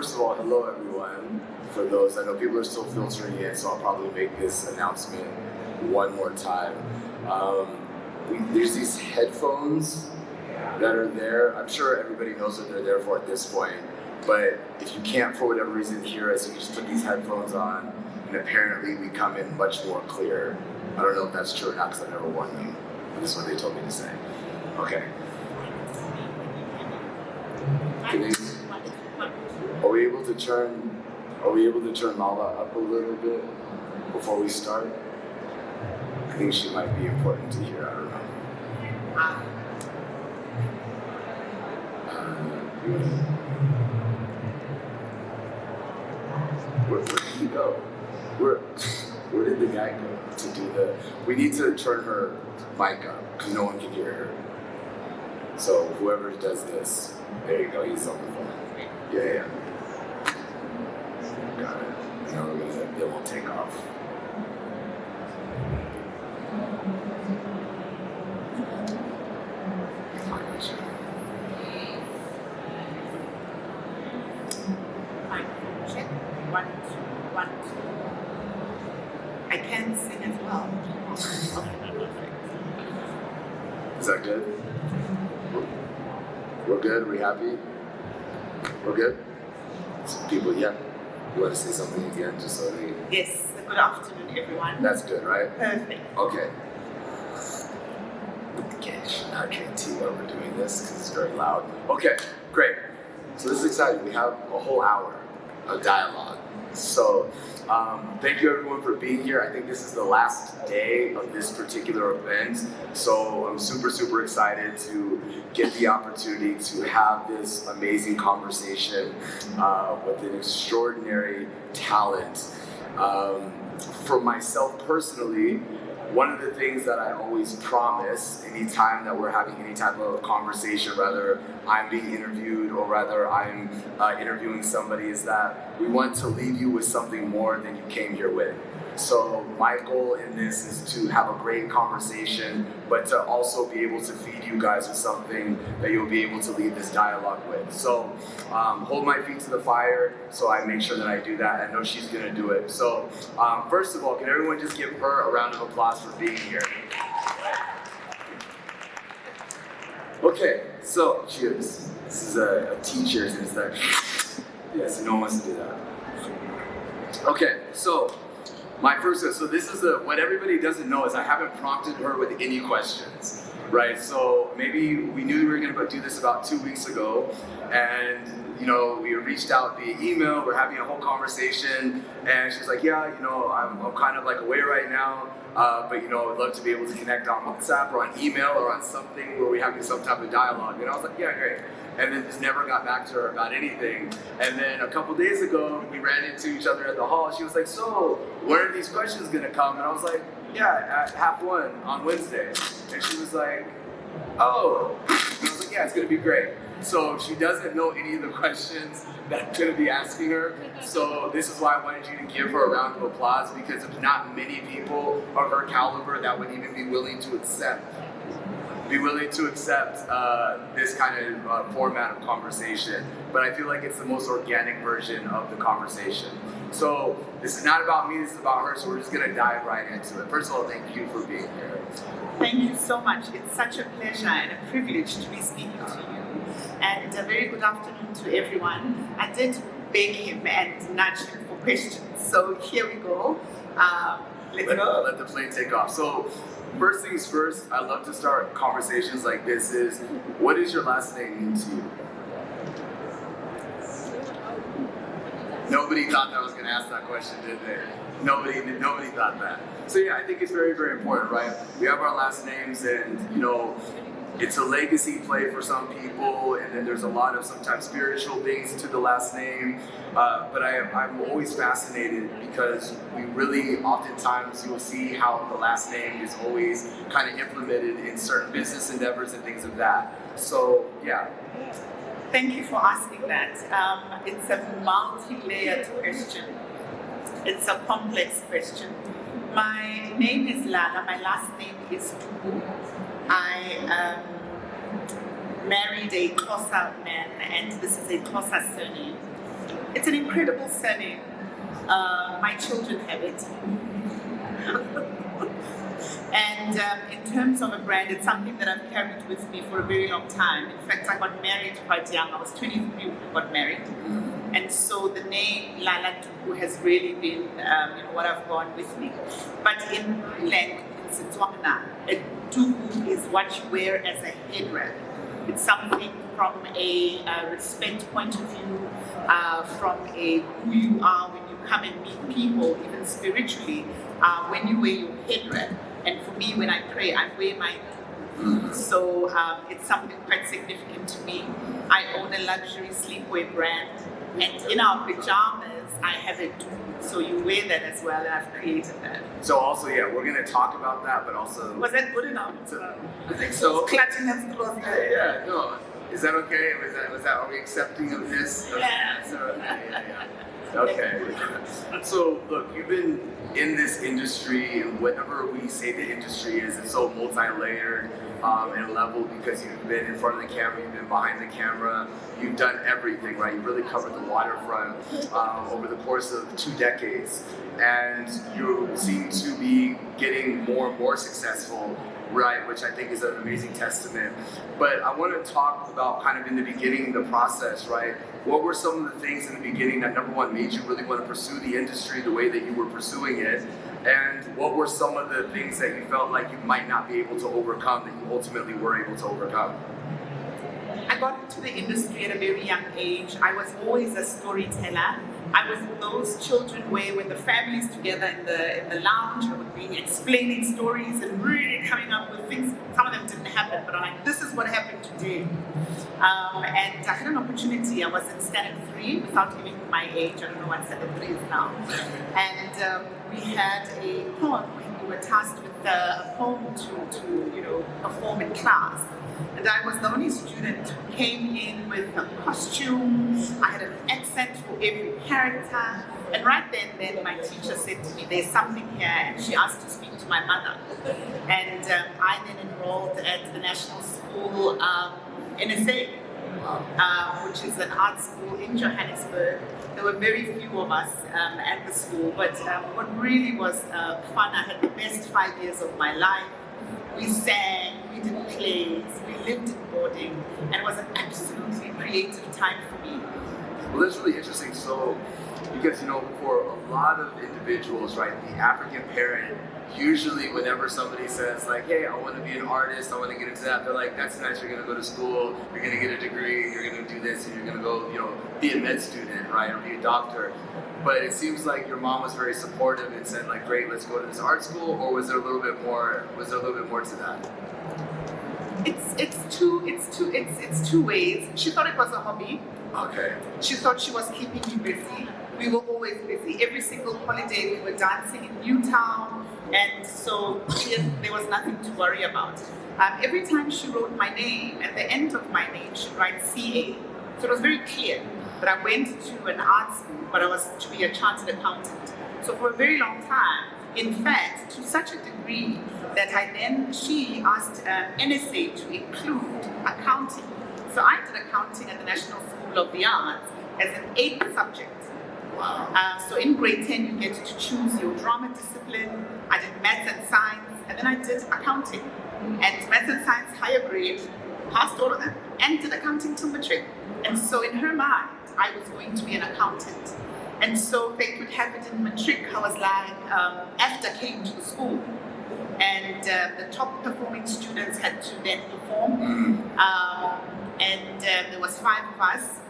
first of all, hello everyone. For those, I know people are still filtering in, so I'll probably make this announcement one more time. There's these headphones that are there. I'm sure everybody knows what they're there for at this point, but if you can't for whatever reason hear us, you can just put these headphones on, and apparently we come in much more clear. I don't know if that's true or not because I've never worn them, but this is what they told me to say. Okay. Are we able to turn Lala up a little bit before we start? I think she might be important to hear. I don't know. Where did he go? Where did the guy go to do the? We need to turn her mic up because no one can hear her. So whoever does this, there you go. He's on the phone. Yeah. Got it. Now it won't take off. Check. 1, 2, 1, 2. I can sing as well. Is that good? We're good? We happy? We're good? Some people, yeah. You want to say something again, just so they... Yes. Good afternoon, everyone. That's good, right? Perfect. Okay. Okay, should not drink tea while we're doing this because it's very loud. Okay, great. So this is exciting. We have a whole hour of dialogue. So thank you everyone for being here. I think this is the last day of this particular event. So I'm super excited to get the opportunity to have this amazing conversation with an extraordinary talent. For myself personally, one of the things that I always promise anytime that we're having any type of conversation, whether I'm being interviewed or whether I'm interviewing somebody, is that we want to leave you with something more than you came here with. So my goal in this is to have a great conversation, but to also be able to feed you guys with something that you'll be able to leave this dialogue with. So hold my feet to the fire, so I make sure that I do that. I know she's gonna do it. So first of all, can everyone just give her a round of applause for being here? Okay, so cheers. This is a tea-cheers instead. Yeah, so no one wants to do that. Okay, so my first, so this is what everybody doesn't know is I haven't prompted her with any questions, right? So maybe we knew we were gonna do this about 2 weeks ago, and we reached out via email, we're having a whole conversation, and she's like, yeah, I'm kind of like away right now, but I would love to be able to connect on WhatsApp or on email or on something where we're having some type of dialogue. And I was like, yeah, great. And then just never got back to her about anything. And then a couple days ago, we ran into each other at the hall. She was like, so when are these questions gonna come? And I was like, yeah, at 1:30 on Wednesday. And she was like, oh. And I was like, yeah, it's gonna be great. So she doesn't know any of the questions that I'm gonna be asking her. So this is why I wanted you to give her a round of applause, because there's not many people of her caliber that would even be willing to accept this kind of format of conversation. But I feel like it's the most organic version of the conversation. So this is not about me, this is about her, so we're just gonna dive right into it. First of all, thank you for being here. Thank you so much. It's such a pleasure and a privilege to be speaking to you. And a very good afternoon to everyone. I did beg him and nudge him for questions. So here we go. Let's go. Let the plane take off. So first things first, I love to start conversations like this is, what does your last name mean to you? Nobody thought that I was going to ask that question, did they? Nobody thought that. So yeah, I think it's very important, right? We have our last names, and it's a legacy play for some people, and then there's a lot of sometimes spiritual things to the last name. But I'm always fascinated because we really oftentimes you'll see how the last name is always kind of implemented in certain business endeavors and things of that. So yeah. Thank you for asking that. It's a multi-layered question. It's a complex question. My name is Lala. My last name is Tuku. I married a Xhosa man, and this is a Xhosa surname. It's an incredible surname. My children have it. And in terms of a brand, it's something that I've carried with me for a very long time. In fact, I got married quite young. I was 23 when I got married. And so the name Lala Tuku has really been what I've gone with me. But in language, in Setswana, a Tuku is what you wear as a headwear. It's something from a respect point of view, from a who you are when you come and meet people, even spiritually, when you wear your headwear. And for me, when I pray, I wear my Tuku. So it's something quite significant to me. I own a luxury sleepwear brand, and in our pajamas, I have a Tuku. So you wear that as well, and I've created that. So also, yeah, we're gonna talk about that, but also. Was that good enough? I think so. Clutching us close. Yeah, no. Is that okay? Are we accepting of this? Yeah. Okay. So look, you've been in this industry, and whatever we say the industry is, it's so multi-layered and level because you've been in front of the camera, you've been behind the camera, you've done everything, right? You've really covered the waterfront over the course of 2 decades, and you seem to be getting more and more successful, right? Which I think is an amazing testament. But I want to talk about kind of in the beginning, the process, right? What were some of the things in the beginning that, number one, made you really want to pursue the industry the way that you were pursuing it? And what were some of the things that you felt like you might not be able to overcome that you ultimately were able to overcome? I got into the industry at a very young age. I was always a storyteller. I was those children where when the family's together in the lounge, I would be explaining stories and really coming up with things. Some of them didn't happen, but I'm like, this is what happened today. And I had an opportunity. I was in Standard 3, without giving my age. I don't know what Standard 3 is now. And we had a poem. We were tasked with a poem to perform in class. And I was the only student who came in with a costume. I had an accent for every character. And right then my teacher said to me, there's something here. And she asked to speak to my mother. And I then enrolled at the National School NSA, which is an art school in Johannesburg. There were very few of us at the school. But what really was fun, I had the best 5 years of my life. We sang, we did plays, we lived in boarding, and it was an absolutely creative time for me. Well, that's really interesting. So, because for a lot of individuals, right, the African parent, usually whenever somebody says like, hey, I want to be an artist, I want to get into that, they're like, that's nice, you're going to go to school, you're going to get a degree, you're going to do this, and you're going to go, be a med student, right, or be a doctor. But it seems like your mom was very supportive and said like, great, let's go to this art school, or was there a little bit more to that? It's two ways. She thought it was a hobby. Okay. She thought she was keeping me busy. We were always busy. Every single holiday we were dancing in Newtown, and so there was nothing to worry about. Every time she wrote my name, at the end of my name, she'd write CA. So it was very clear. But I went to an art school, but I was to be a chartered accountant. So for a very long time, in fact, to such a degree that she asked NSA to include accounting. So I did accounting at the National School of the Arts as an 8th subject. Wow. So in grade 10, you get to choose your drama discipline. I did maths and science, and then I did accounting. And maths and science, higher grade, passed all of them, and did accounting till matric. And so in her mind, I was going to be an accountant. And so they could have it in matric. I was like, after came to the school. And the top performing students had to then perform. And there was 5 of us.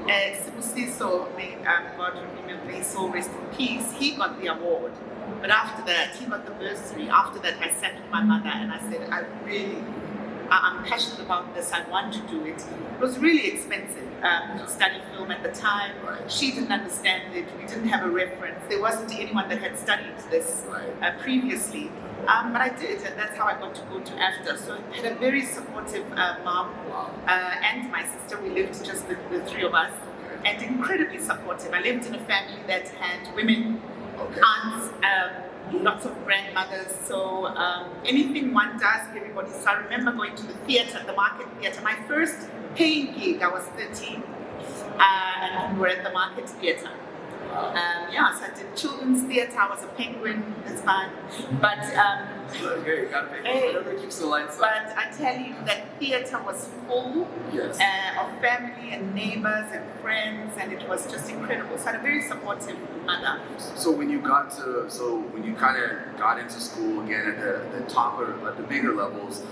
Sibusiso, may God remember his soul, rest in peace, he got the award. But after that, he got the bursary. After that, I sat with my mother and I said, I'm passionate about this, I want to do it. It was really expensive to study film at the time. She didn't understand it, we didn't have a reference. There wasn't anyone that had studied this previously. But I did, and that's how I got to go to AFDA. So I had a very supportive mom and my sister. We lived just the 3 of us, and incredibly supportive. I lived in a family that had women, aunts, lots of grandmothers. So anything one does, everybody. So I remember going to the theatre, the Market Theatre. My first paying gig, I was 13. and we were at the Market Theatre. So I did children's theatre. I was a penguin. That's fine. But Okay, you gotta pay whatever keeps the lights on. but I tell you that theatre was full Yes. of family and neighbors and friends, and it was just incredible. So I had a very supportive mother. So when you kind of got into school again at the top or at the bigger levels,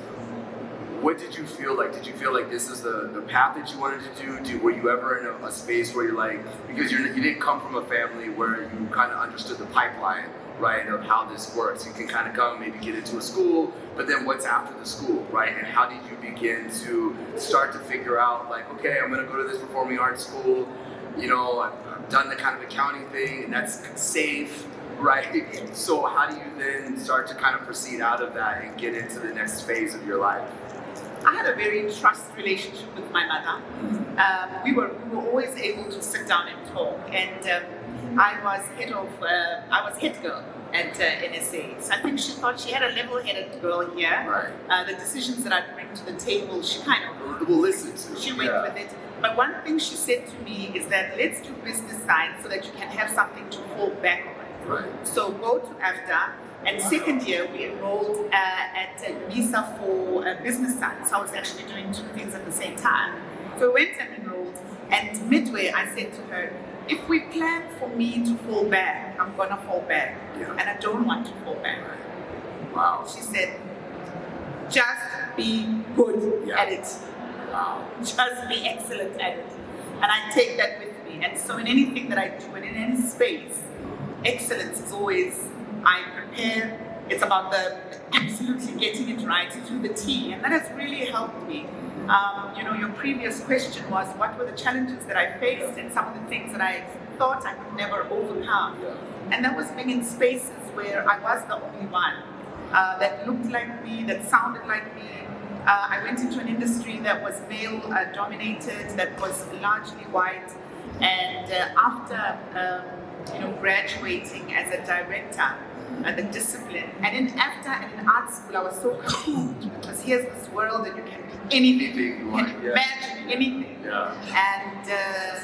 what did you feel like? Did you feel like this is the path that you wanted to do? Were you ever in a space where you're like, because you didn't come from a family where you kind of understood the pipeline, right, of how this works? You can kind of come, maybe get into a school, but then what's after the school, right? And how did you begin to start to figure out, like, okay, I'm going to go to this performing arts school, you know, I've done the kind of accounting thing, and that's safe, right? So how do you then start to kind of proceed out of that and get into the next phase of your life? I had a very trust relationship with my mother. We were always able to sit down and talk, and I was head girl at NSA. So I think she thought she had a level-headed girl here. Right. The decisions that I bring to the table, she kind of will listen to. She went with it. But one thing she said to me is that let's do business science so that you can have something to fall back on. Right. So go to AFDA. And second year, we enrolled at Visa for business science. So I was actually doing two things at the same time. So we went and enrolled. And midway, I said to her, if we plan for me to fall back, I'm going to fall back. Yeah. And I don't want to fall back. Wow. She said, just be good at it. Wow. Just be excellent at it. And I take that with me. And so in anything that I do and in any space, excellence is always, I prepare. It's about the absolutely getting it right to the T, and that has really helped me. Your previous question was what were the challenges that I faced and some of the things that I thought I could never overcome. And that was being in spaces where I was the only one that looked like me, that sounded like me. I went into an industry that was male dominated, that was largely white, and after graduating as a director, the discipline. And in AFTA and in art school, I was so cocooned because here's this world and you can be anything. You can imagine anything. Yeah. And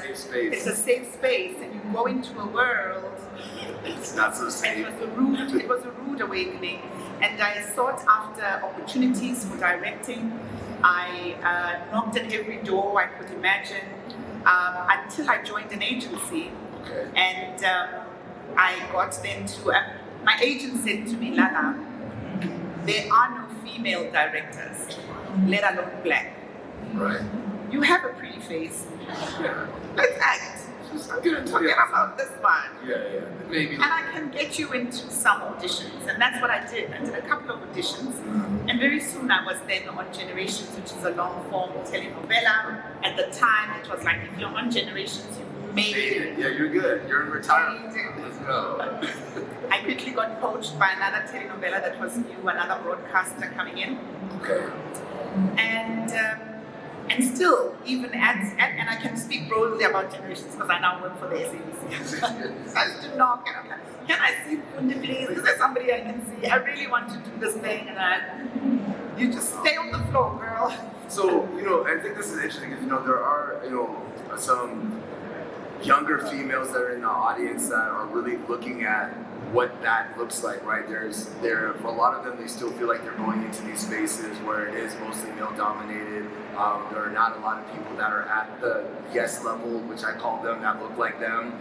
safe space. It's a safe space, and you go into a world. It's not so safe. It was a rude awakening, and I sought after opportunities for directing. I knocked at every door I could imagine until I joined an agency. Okay. And I got then to my agent said to me, Lala, there are no female directors, let alone black. Right. You have a pretty face. Yeah. Let's act. Forget about this one. Yeah. Maybe. And I can get you into some auditions. And that's what I did. I did a couple of auditions. And very soon I was then on Generations, which is a long form telenovela. At the time, it was like, if you're on Generations, you made it. Yeah, you're good. You're in retirement. Let's go. I quickly got poached by another telenovela that was new, another broadcaster coming in. Okay. And still, even and I can speak broadly about Generations because I now work for the SABC. So I used to knock and I'm like, can I see Fundi, please? Is there somebody I can see? I really want to do this thing. And you just stay on the floor, girl. So, I think this is interesting because, there are, some younger females that are in the audience that are really looking at what that looks like, right? For a lot of them, they still feel like they're going into these spaces where it is mostly male dominated. There are not a lot of people that are at the yes level, which I call them, that look like them.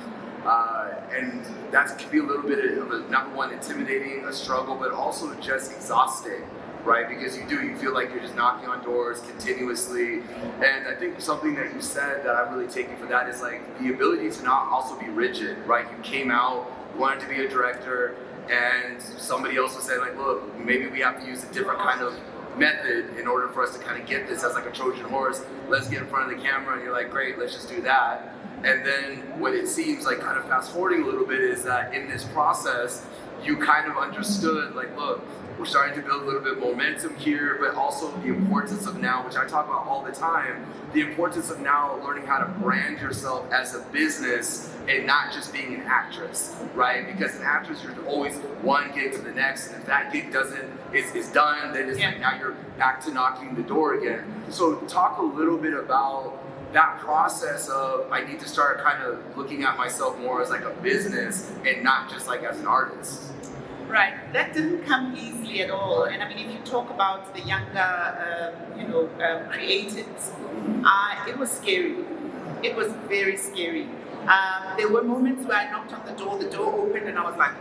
And that can be a little bit of a, number one, intimidating, a struggle, but also just exhausting, right? Because you feel like you're just knocking on doors continuously. And I think something that you said that I'm really taking for that is like the ability to not also be rigid, right? You came out, wanted to be a director, and somebody else was saying like, look, maybe we have to use a different kind of method in order for us to kind of get this as like a Trojan horse. Let's get in front of the camera, and you're like, great, let's just do that. And then what it seems like, kind of fast forwarding a little bit, is that in this process, you kind of understood like, look, we're starting to build a little bit momentum here, but also the importance of now, which I talk about all the time, the importance of now learning how to brand yourself as a business and not just being an actress, right? Because an actress, you're always one gig to the next, and if that gig is done, then it's like now you're back to knocking the door again. So talk a little bit about that process of I need to start kind of looking at myself more as like a business and not just like as an artist. Right, that didn't come easily at all. And I mean, if you talk about the younger, creatives, it was scary. It was very scary. There were moments where I knocked on the door opened, and I was like,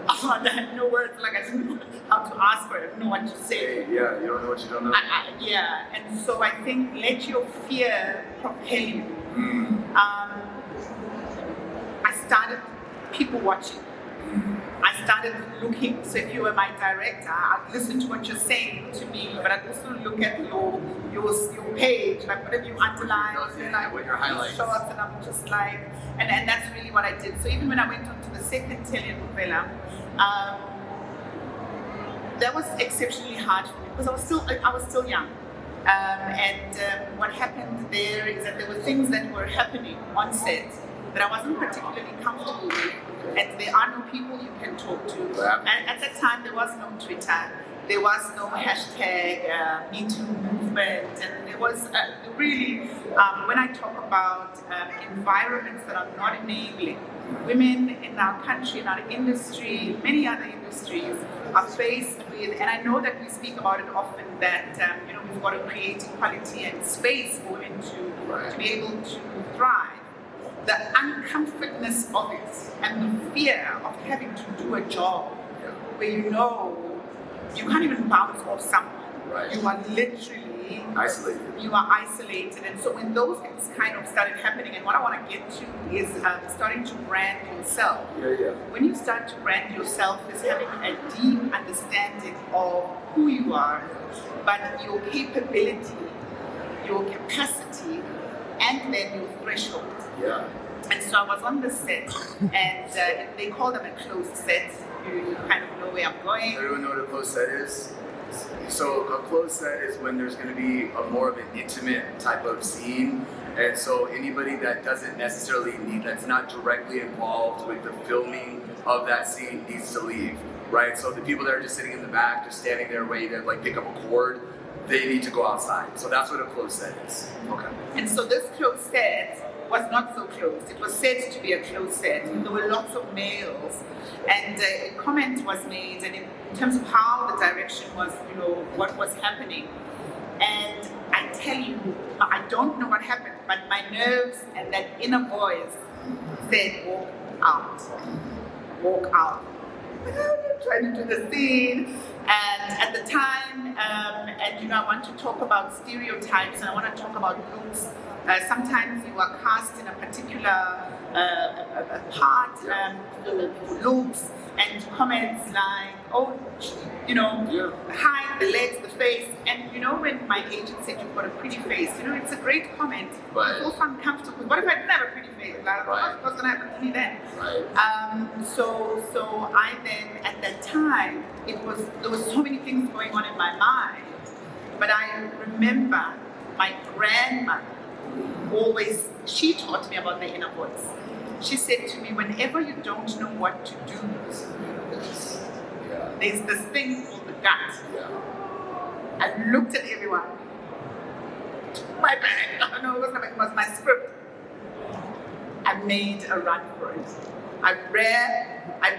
I had no words, like I didn't know how to ask for it, I didn't know what to say. Yeah, you don't know what you don't know. Yeah, and so I think let your fear propel you. I started people watching. I started looking. So if you were my director, I'd listen to what you're saying to me, but I'd also look at your page, like whatever you underline, like what your highlights. Shots, and I'm just like, and that's really what I did. So even when I went on to the second telenovela, that was exceptionally hard for me because I was still young. What happened there is that there were things that were happening on set that I wasn't particularly comfortable with, and there are no people you can talk to. And at that time, there was no Twitter, there was no hashtag #MeToo movement, and there was really, when I talk about environments that are not enabling, women in our country, in our industry, many other industries are faced with, and I know that we speak about it often, that we've got to create equality and space for women to be able to thrive. The uncomfortness of it and the fear of having to do a job where you can't even bounce off someone. You are literally isolated. You are isolated, and so when those things kind of started happening, and what I want to get to is starting to brand yourself. When you start to brand yourself as having a deep understanding of who you are, but your capability, your capacity, and then your threshold. And so I was on the set, and they call them a closed set. You kind of know where I'm going. Everyone know what a closed set is? So a closed set is when there's going to be a more of an intimate type of scene, and so anybody that doesn't necessarily that's not directly involved with the filming of that scene needs to leave, right? So the people that are just sitting in the back, just standing there waiting to like pick up a cord, they need to go outside. So that's what a closed set is. Okay. And so this closed set was not so closed. It was said to be a closed set. There were lots of males, and a comment was made, and in terms of how the direction was, what was happening. And I tell you, I don't know what happened, but my nerves and that inner voice said, walk out, walk out. Trying to do the scene, and at the time, I want to talk about stereotypes, and I want to talk about looks. Sometimes you are cast in a particular part for looks, and comments like, hide the legs, the face, and when my agent said you've got a pretty face, it's a great comment. It's also uncomfortable. What if I didn't have a pretty face? What's going to happen to me then? So I then, at that time, there was so many things going on in my mind, but I remember my grandmother she taught me about the inner voice. She said to me, whenever you don't know what to do, there's this thing called the gut. I looked at everyone. My bag. No, it wasn't my bag, it was my script. I made a run for it. I ran, I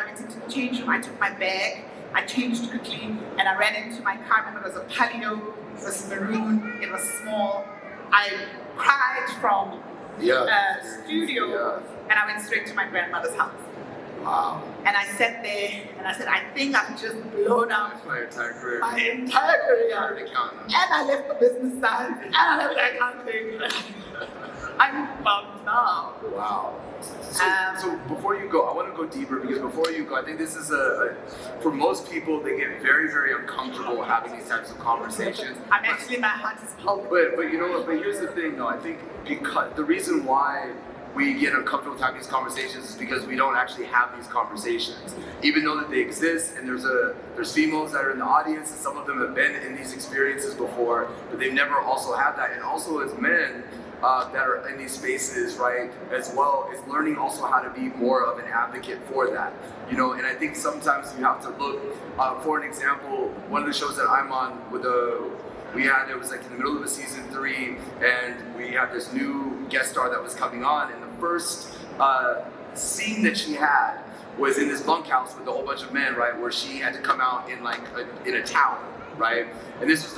went into the change room, I took my bag, I changed quickly, and I ran into my car. I remember it was a Palio, it was maroon, it was small. I cried from the studio, and I went straight to my grandmother's house. Wow. And I sat there, and I said, I think I've just blown out my entire career. And I left the business side, and I left the accounting. I'm bummed now. Wow. So before you go, I want to go deeper, because before you go, I think this is for most people, they get very, very uncomfortable having these types of conversations. I'm actually, my heart is pumping. But you know what, but here's the thing though, I think because the reason why we get uncomfortable with having these conversations is because we don't actually have these conversations. Even though that they exist, and there's females that are in the audience, and some of them have been in these experiences before, but they've never also had that. And also as men, that are in these spaces, right, as well, is learning also how to be more of an advocate for that, and I think sometimes you have to look, for an example, one of the shows that I'm on with it was like in the middle of a season 3, and we had this new guest star that was coming on, and the first scene that she had was in this bunkhouse with a whole bunch of men, right, where she had to come out in like in a towel, right? And this was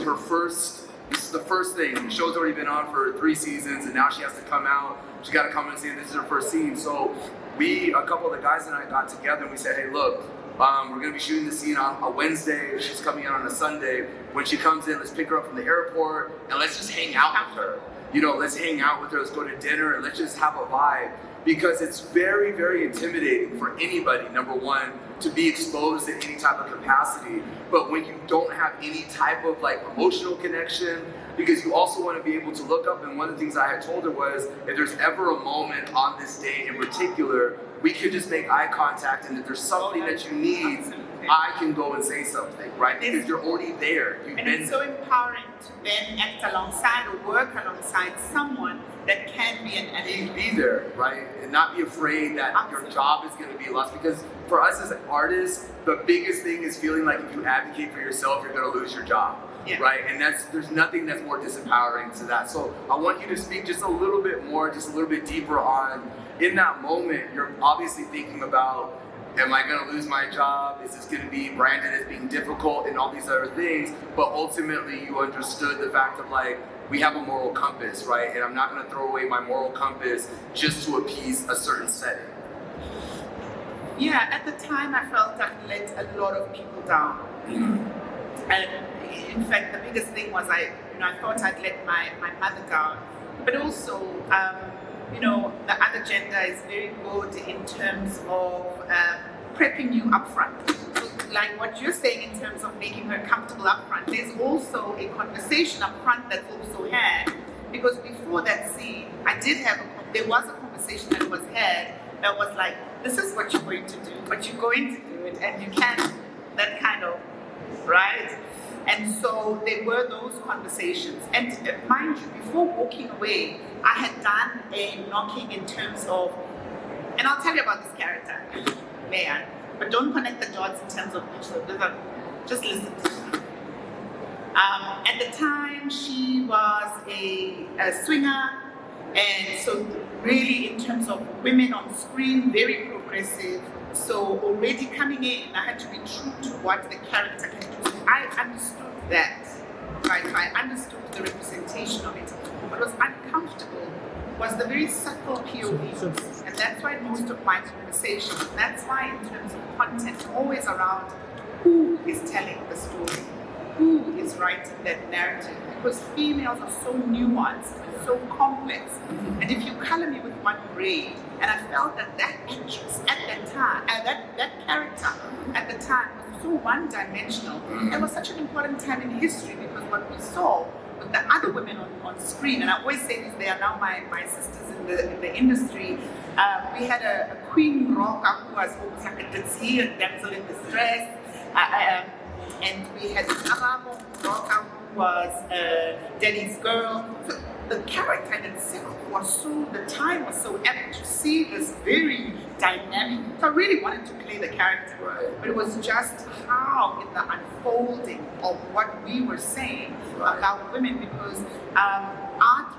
this is the first thing. The show's already been on for 3 seasons, and now she has to come out. She got to come and say this is her first scene. So a couple of the guys and I got together and we said, hey, look, we're gonna be shooting the scene on a Wednesday. She's coming in on a Sunday. When she comes in, let's pick her up from the airport and let's just hang out with her. You know, let's hang out with her. Let's go to dinner and let's just have a vibe. Because it's very, very intimidating for anybody, number one, to be exposed in any type of capacity. But when you don't have any type of like emotional connection, because you also want to be able to look up, and one of the things I had told her was, if there's ever a moment on this day in particular, we could just make eye contact, and if there's something that you need, I can go and say something, right? Because you're already there. And it's so empowering to then act alongside or work alongside someone that can be an advocate. Be there, right? And not be afraid that your job is going to be lost. Because for us as artists, the biggest thing is feeling like if you advocate for yourself, you're going to lose your job. Yeah. Right, and there's nothing that's more disempowering to that. So I want you to speak just a little bit more, just a little bit deeper on, in that moment, you're obviously thinking about, am I going to lose my job? Is this going to be branded as being difficult and all these other things? But ultimately, you understood the fact of like, we have a moral compass, right? And I'm not going to throw away my moral compass just to appease a certain setting. Yeah, at the time, I felt I'd let a lot of people down. And in fact, the biggest thing was I thought I'd let my mother down. But also, the other gender is very good in terms of prepping you up front. So, like what you're saying in terms of making her comfortable up front, there's also a conversation up front that's also had. Because before that scene, there was a conversation that was had that was like, this is what you're going to do, but you're going to do it, and you can't, that kind of, right? And so there were those conversations. And mind you, before walking away, I had done a knocking in terms of, and I'll tell you about this character, Mayan, but don't connect the dots in terms of just listen to her. At the time, she was a swinger, and so really in terms of women on screen, very progressive. So already coming in, I had to be true to what the character can do. So I understood that, right? I understood the representation of it. What was uncomfortable was the very subtle POV. And that's why most of my conversations, that's why in terms of content, always around who is telling the story, who is writing that narrative. Because females are so nuanced and so complex. And if you color me with one grade, and I felt that actress at that time, that character at the time was so one-dimensional. It was such an important time in history because what we saw with the other women on screen, and I always say this, they are now my sisters in the industry. We had a Queen Roka who was almost like a ditzy, a damsel in distress, and we had Aramo Roka who was Daddy's girl. So the character in itself the time was so apt to see this very dynamic. So I really wanted to play the character, but it was just how in the unfolding of what we were saying about women, because art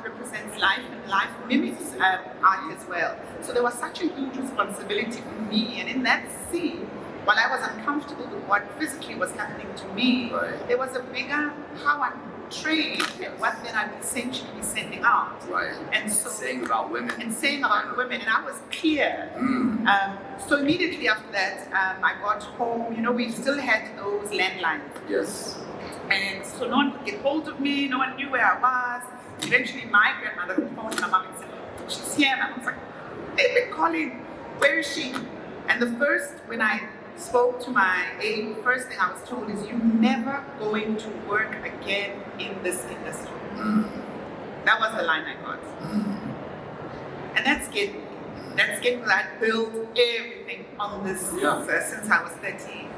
represents life, and life mimics art as well. So there was such a huge responsibility for me, and in that scene, while I was uncomfortable with what physically was happening to me, there was a bigger how I'm portrayed and what then I'd essentially be sending out. Right. And so saying about women. And I was clear. So immediately after that, I got home. We still had those landlines. Yes. And so no one could get hold of me. No one knew where I was. Eventually, my grandmother phoned my mom and said, "She's here." And I was like, "They've been calling. Where is she?" And when I spoke to my aide, the first thing I was told is, "You're never going to work again in this industry." That was the line I got. And that scared me. That scared me because I built everything on this since I was 13.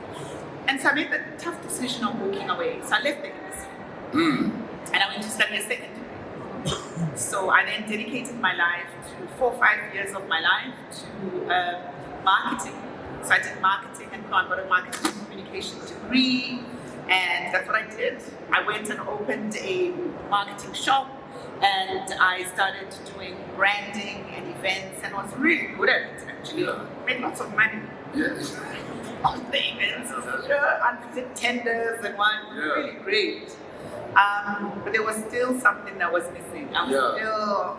And so I made the tough decision of walking away. So I left the industry. And I went to study a second degree. So I then dedicated my life to 4 or 5 years of my life to marketing. So I did marketing and got a marketing communication degree. And that's what I did. I went and opened a marketing shop, and I started doing branding and events, and was really good at it actually. Made lots of money Yes. on the events, on tenders and one. Really great. But there was still something that was missing. I was still,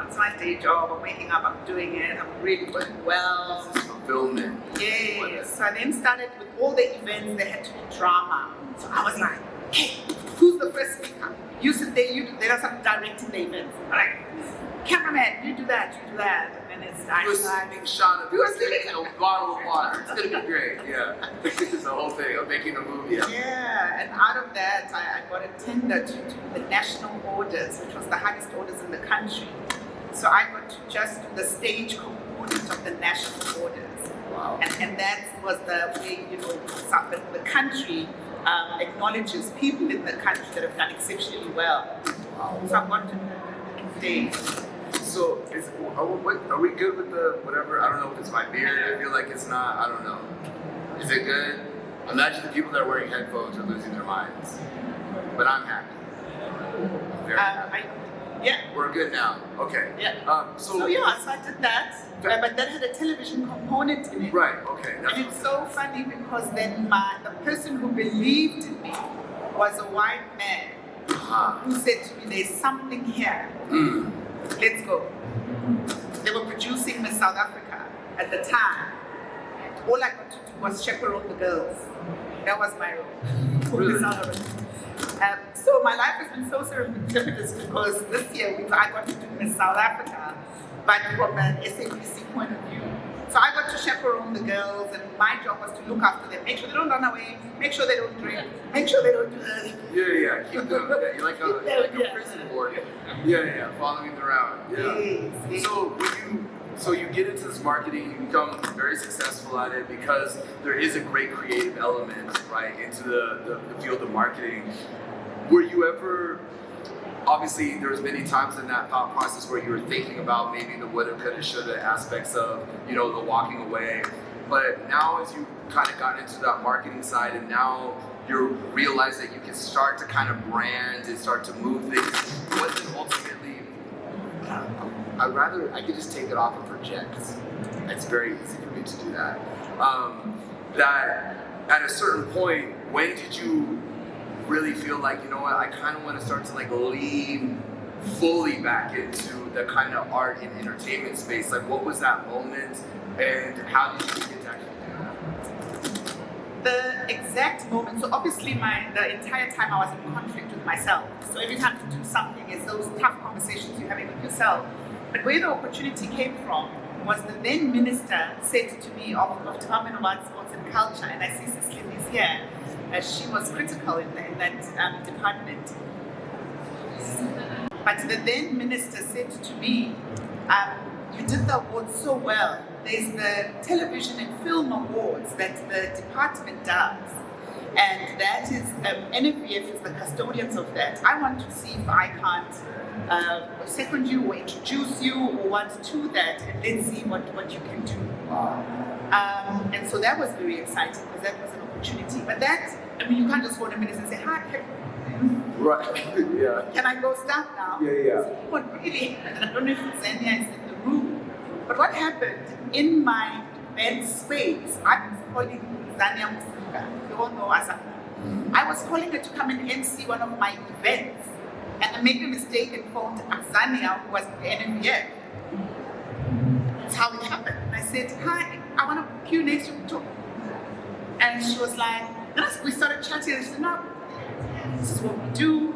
it's my day job, I'm waking up, I'm doing it, I'm really working well. Fulfillment. Yes. So I then started with all the events, there had to be drama. So I was like, hey, who's the first speaker? You sit there, you do, there are some directing the events. I'm like, cameraman, you do that, you do that. And then it's like, you were sitting shot of a bottle of water. It's gonna be great, yeah. It's the whole thing of making a movie. Yeah, and out of that, I got a tender to do the national orders, which was the highest orders in the country. So I got to just do the stage component of the national orders. Wow. And that was the way, the country acknowledges people in the country that have done exceptionally well. Wow. So I got to do stage. So, are we good with the whatever? I don't know if it's my beard. I feel like it's not. I don't know. Is it good? Imagine the people that are wearing headphones are losing their minds. But I'm happy. I'm very happy. We're good now. Okay. Yeah. So I did that. But that had a television component in it. Right. Okay. And it's so funny because then the person who believed in me was a white man who said to me, "There's something here. Let's go." They were producing Miss South Africa at the time. All I got to do was chaperone the girls. That was my role for Miss South Africa. So my life has been so serendipitous because this year I got to do Miss South Africa, but from an SABC point of view. So I got to chaperone the girls, and my job was to look after them, make sure they don't run away, make sure they don't drink, make sure they don't do this. Yeah. Keep them. You're like a prison warden. Yeah. Following them around. Yeah. Yes. So you get into this marketing, you become very successful at it because there is a great creative element, right, into the field of marketing. Were you ever, obviously there's many times in that thought process where you were thinking about maybe the woulda, coulda, shoulda aspects of, the walking away, but now as you kind of got into that marketing side and now you realize that you can start to kind of brand and start to move things, what then ultimately, I could just take it off and project. It's very easy for me to do that. That at a certain point, when did you really feel like, I kind of want to start to lean fully back into the kind of art and entertainment space? Like, what was that moment and how did you get to actually do that? The exact moment, so obviously the entire time I was in conflict with myself. So every time you do something, it's those tough conversations you're having with yourself. But where the opportunity came from was the then minister said to me of Department of Arts, Sports and Culture, and I see Cicely is here, she was critical in that department. But the then minister said to me, you did the awards so well. There's the television and film awards that the department does. And that is, NFVF is the custodians of that. I want to see if I can't second you or introduce you or what to that, and let's see what you can do. And so that was very exciting because that was an opportunity. But you can't just phone a minister and say, hi, right, yeah. Can I go start now? Yeah. What really? I don't know if Zania is in the room. But what happened in my event space, I was calling Zania Mufuka. You all know Azana. I was calling her to come and MC one of my events. And I made a mistake and phoned Azania, who was the NMBF. That's how it happened. And I said, hi, I want to book you next to talk. And she was like, we started chatting. And she said, no, this is what we do.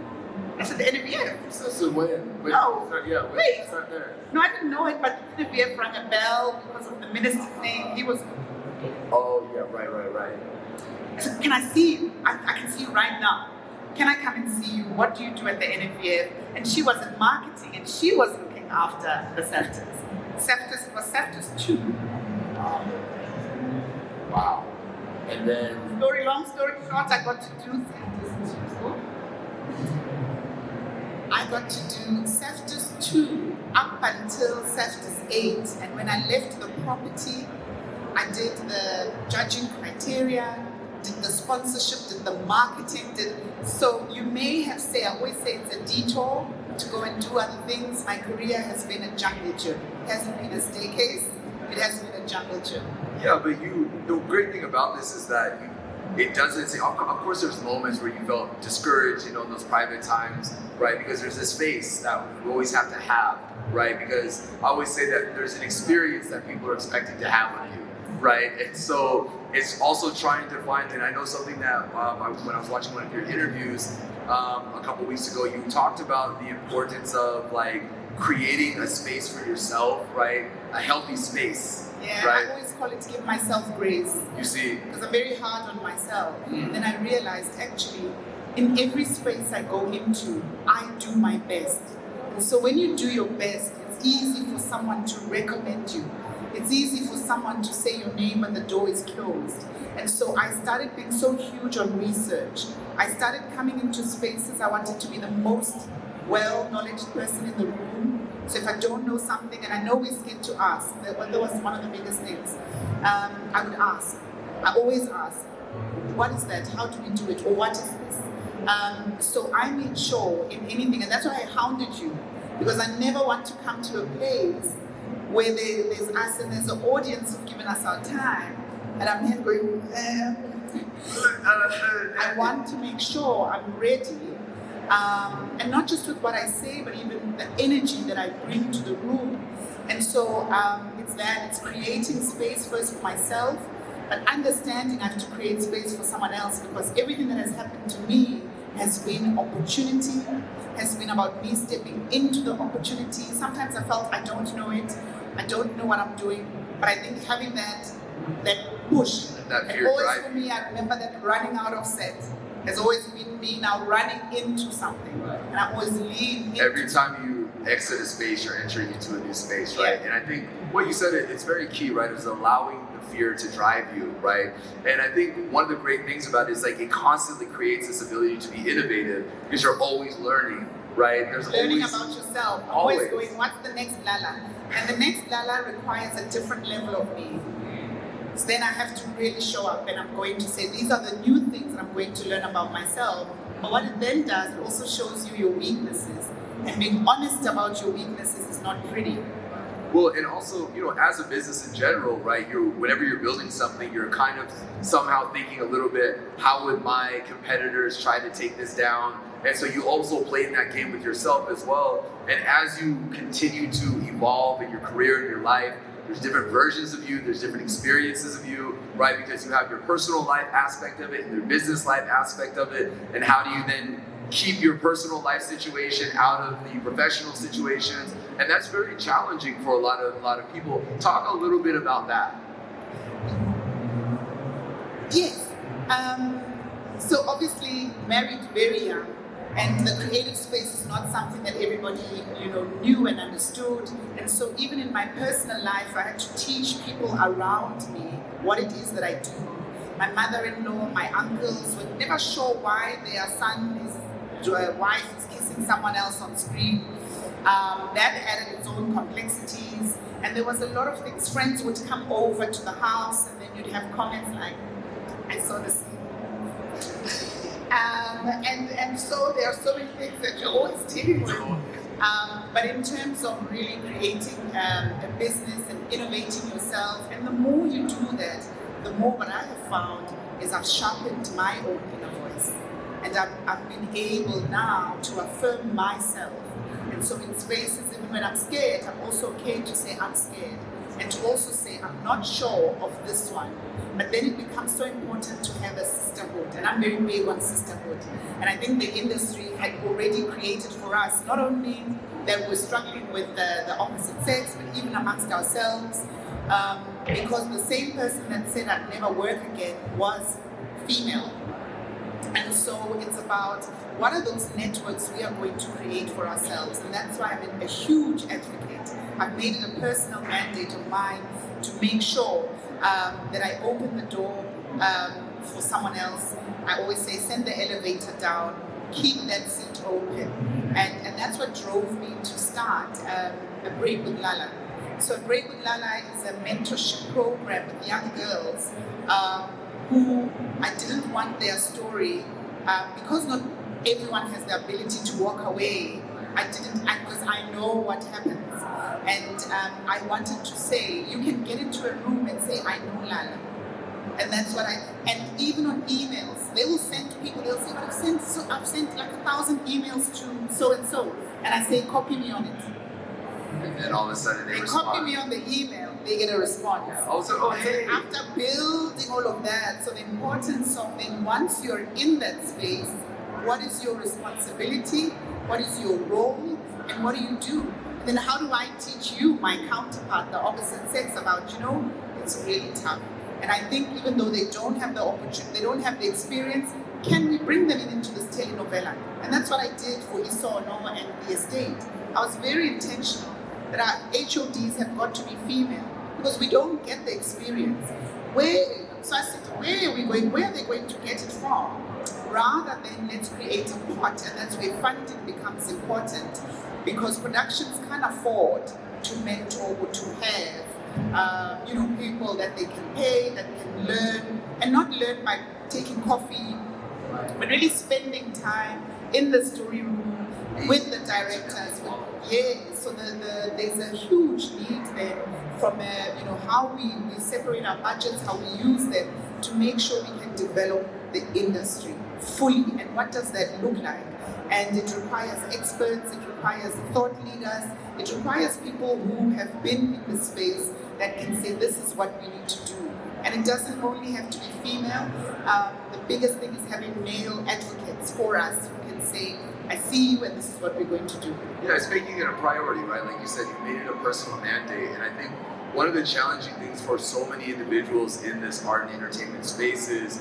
I said, the NMBF. So when? No, wait. Start there. No, I didn't know it, but the NMBF rang a bell because of the minister's name. He was. Oh, yeah, right. I said, can I see you? I can see you right now. Can I come and see you? What do you do at the NFVF? And she was in marketing and she was looking after the SAFTers. It was SAFTers 2. Wow. And then... Long story short, I got to do SAFTers 2 up until SAFTers 8. And when I left the property, I did the judging criteria. did the sponsorship, did the marketing, so you may have said, I always say it's a detour to go and do other things. My career has been a jungle gym. It hasn't been a staircase, it has been a jungle gym. Yeah, but the great thing about this is that it doesn't say, of course there's moments where you felt discouraged, in those private times, right? Because there's this face that we always have to have, right? Because I always say that there's an experience that people are expected to have with you, right? And so it's also trying to find, and I know something that when I was watching one of your interviews a couple weeks ago, you talked about the importance of creating a space for yourself, right? A healthy space. Yeah, right? I always call it give myself grace. You see? Because I'm very hard on myself. Then I realized actually, in every space I go into, I do my best. And so when you do your best, it's easy for someone to recommend you. It's easy for someone to say your name when the door is closed. And so I started being so huge on research. I started coming into spaces. I wanted to be the most well-knowledge person in the room. So if I don't know something, and I know we're scared to ask, that was one of the biggest things, I would ask. I always ask, what is that? How do we do it? Or what is this? So I made sure in anything, and that's why I hounded you, because I never want to come to a place where there's us and there's an audience who've given us our time, and I'm here going, I want to make sure I'm ready. And not just with what I say, but even the energy that I bring to the room. And so it's creating space first for myself, but understanding I have to create space for someone else, because everything that has happened to me has been opportunity, has been about me stepping into the opportunity. Sometimes I felt I don't know it, I don't know what I'm doing, but I think having that push, that and fear always drive. for me, I remember that running out of set has always been me now running into something, and I always lean into. Every time you exit a space, you're entering into a new space, right? Yeah. And I think what you said, it's very key, right? Is allowing the fear to drive you, right? And I think one of the great things about it is it constantly creates this ability to be innovative, because you're always learning, right? There's Learning always about yourself, always always going, what's the next Lala? And the next Lala requires a different level of me. So then I have to really show up, and I'm going to say, these are the new things that I'm going to learn about myself. But what it then does, it also shows you your weaknesses. And being honest about your weaknesses is not pretty. Well, and also, as a business in general, right? Whenever you're building something, you're kind of somehow thinking a little bit, how would my competitors try to take this down? And so you also play in that game with yourself as well. And as you continue to evolve in your career, in your life, there's different versions of you, there's different experiences of you, right? Because you have your personal life aspect of it and your business life aspect of it. And how do you then keep your personal life situation out of the professional situations? And that's very challenging for a lot of people. Talk a little bit about that. Yes. So obviously married very young, and the creative space is not something that everybody knew and understood. And so even in my personal life, I had to teach people around me what it is that I do. My mother-in-law, my uncles were never sure why their wife is kissing someone else on screen. That added its own complexities, and there was a lot of things. Friends would come over to the house, and then you'd have comments like, I saw the scene. And so there are so many things that you're always dealing with. But in terms of really creating a business and innovating yourself, and the more you do that, the more what I have found is I've sharpened my own inner voice. And I've been able now to affirm myself. And so in spaces, even when I'm scared, I'm also okay to say I'm scared. And to also say I'm not sure of this one. But then it becomes so important to have a sisterhood. And I'm very big on sisterhood. And I think the industry had already created for us, not only that we're struggling with the opposite sex, but even amongst ourselves. Because the same person that said I'd never work again was female. And so it's about what are those networks we are going to create for ourselves. And that's why I'm a huge advocate. I've made it a personal mandate of mine to make sure that I open the door for someone else. I always say send the elevator down, keep that seat open. And that's what drove me to start A Break with Lala. So A Break with Lala is a mentorship program with young girls who I didn't want their story, because not everyone has the ability to walk away. Because I know what happens. And I wanted to say, you can get into a room and say, I know Lala. And that's what and even on emails, they will send to people, they'll say, I've sent like 1,000 emails to so-and-so. And I say, copy me on it. And then all of a sudden they respond. Copy me on the email, they get a response. Yeah. Also, hey. After building all of that, so the importance of then once you're in that space, what is your responsibility? What is your role? And what do you do? And then how do I teach you, my counterpart, the opposite sex, about, it's really tough. And I think even though they don't have the opportunity, they don't have the experience, can we bring them into this telenovela? And that's what I did for Isono and the estate. I was very intentional that our HODs have got to be female because we don't get the experience. So I said, where are we going? Where are they going to get it from? Rather than let's create a pot, and that's where funding becomes important because productions can't afford to mentor or to have people that they can pay, that can learn, and not learn by taking coffee, but really spending time in the story room with the directors. So there's a huge need then from how we separate our budgets, how we use them to make sure we can develop the industry fully. And what does that look like? And it requires experts, it requires thought leaders, it requires people who have been in the space that can say this is what we need to do. And it doesn't only have to be female. The biggest thing is having male advocates for us who can say, I see you and this is what we're going to do. Yeah, it's making it a priority, right? Like you said, you made it a personal mandate. And I think one of the challenging things for so many individuals in this art and entertainment space is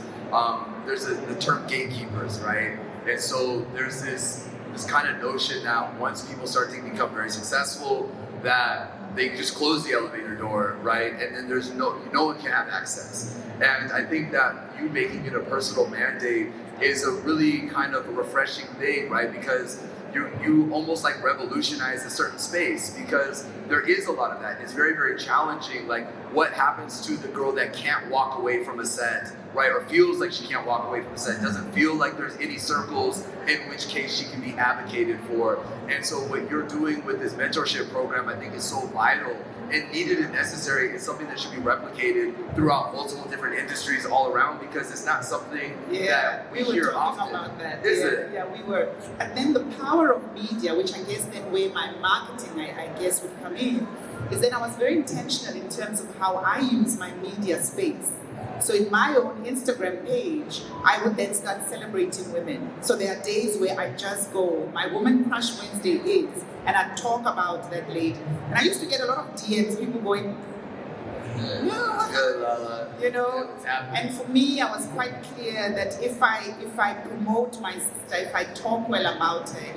there's the term gatekeepers, right? And so there's this kind of notion that once people start to become very successful, that they just close the elevator door, right? And then there's no one can have access. And I think that you making it a personal mandate is a really kind of a refreshing thing, right? Because you almost like revolutionize a certain space because there is a lot of that. It's very, very challenging. Like what happens to the girl that can't walk away from a set, right? Or feels like she can't walk away from a set, doesn't feel like there's any circles in which case she can be advocated for. And so what you're doing with this mentorship program, I think is so vital and needed and necessary. It's something that should be replicated throughout multiple different industries all around because it's not something that we hear often. About that. Is it? Yeah, we were. And then the power of media, which I guess then where my marketing, I guess, would come in, is then I was very intentional in terms of how I use my media space. So in my own Instagram page, I would then start celebrating women. So there are days where I just go, my Woman Crush Wednesday is, and I talk about that lady. And I used to get a lot of DMs, people going, and for me, I was quite clear that if I promote my sister, if I talk well about her,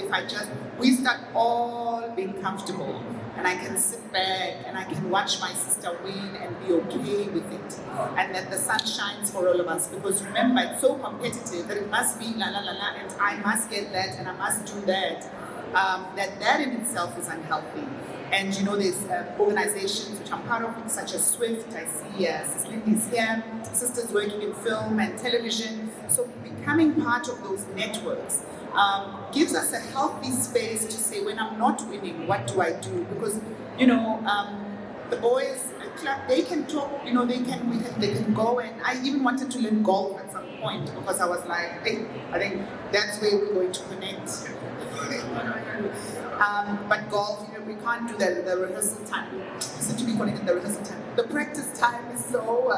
we start all being comfortable, and I can sit back and I can watch my sister win and be okay with it, and that the sun shines for all of us. Because remember, it's so competitive that it must be la la la la, and I must get that, and I must do that. That in itself is unhealthy. And there's organizations which I'm part of, such as SWIFT. I see Sis Lindy's here, sisters working in film and television. So becoming part of those networks gives us a healthy space to say, when I'm not winning, what do I do? Because the boys club, they can talk. They can go. And I even wanted to learn golf at some point because I was like, hey, I think that's where we're going to connect. But golf, we can't do that in the rehearsal time. Listen to me calling it the rehearsal time. The practice time is so...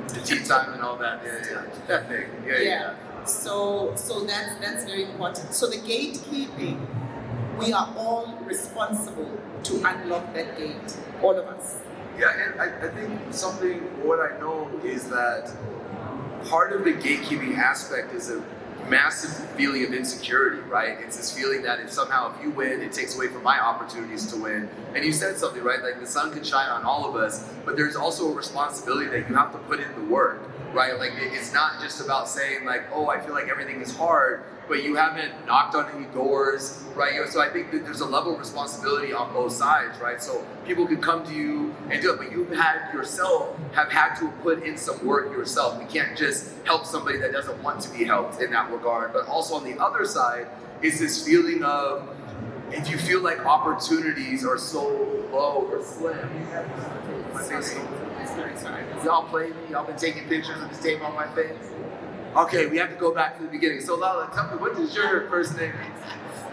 the tea time and all that, yeah. That thing, yeah. So that's very important. So the gatekeeping, we are all responsible to unlock that gate, all of us. Yeah, and I think what I know is that part of the gatekeeping aspect is a massive feeling of insecurity, right? It's this feeling that if you win, it takes away from my opportunities to win. And you said something, right? Like the sun can shine on all of us, but there's also a responsibility that you have to put in the work, right? Like it's not just about saying like, oh, I feel like everything is hard. but you haven't knocked on any doors, right? So I think that there's a level of responsibility on both sides, right? So people can come to you and do it, but you have had to put in some work yourself. You can't just help somebody that doesn't want to be helped in that regard. But also on the other side is this feeling of, if you feel like opportunities are so low or slim. My face. Sorry. Y'all play me? Y'all been taking pictures of this tape on my face? Okay, we have to go back to the beginning. So Lala, tell me, what is your first name?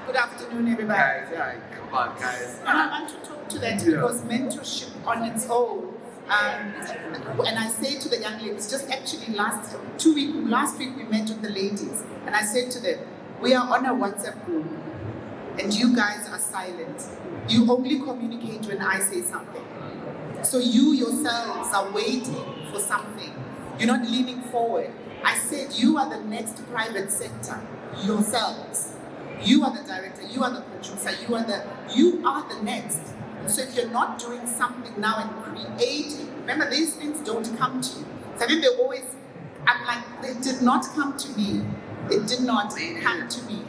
Good afternoon, everybody. Guys, come on, guys. And I want to talk to that because mentorship on its own, and I say to the young ladies, just actually last week we met with the ladies, and I said to them, we are on a WhatsApp group, and you guys are silent. You only communicate when I say something. So you yourselves are waiting for something. You're not leaning forward. I said you are the next private sector yourselves. You are the director, you are the producer, you are the next. So if you're not doing something now and creating, remember these things don't come to you. So I think I'm like, they did not come to me. It did not come to me.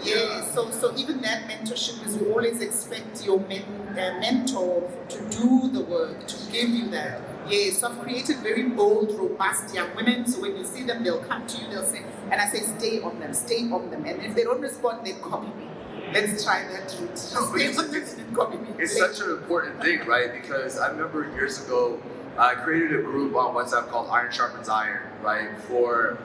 Yeah, so even that mentorship is, we always expect your mentor to do the work, to give you that. Yeah, so I've created very bold, robust young women. So when you see them, they'll come to you, they'll say, and I say, stay on them. And if they don't respond, they copy me. Let's try that route. Stay on them and copy me. It's such an important thing, right? Because I remember years ago, I created a group on WhatsApp called Iron Sharpens Iron, right? For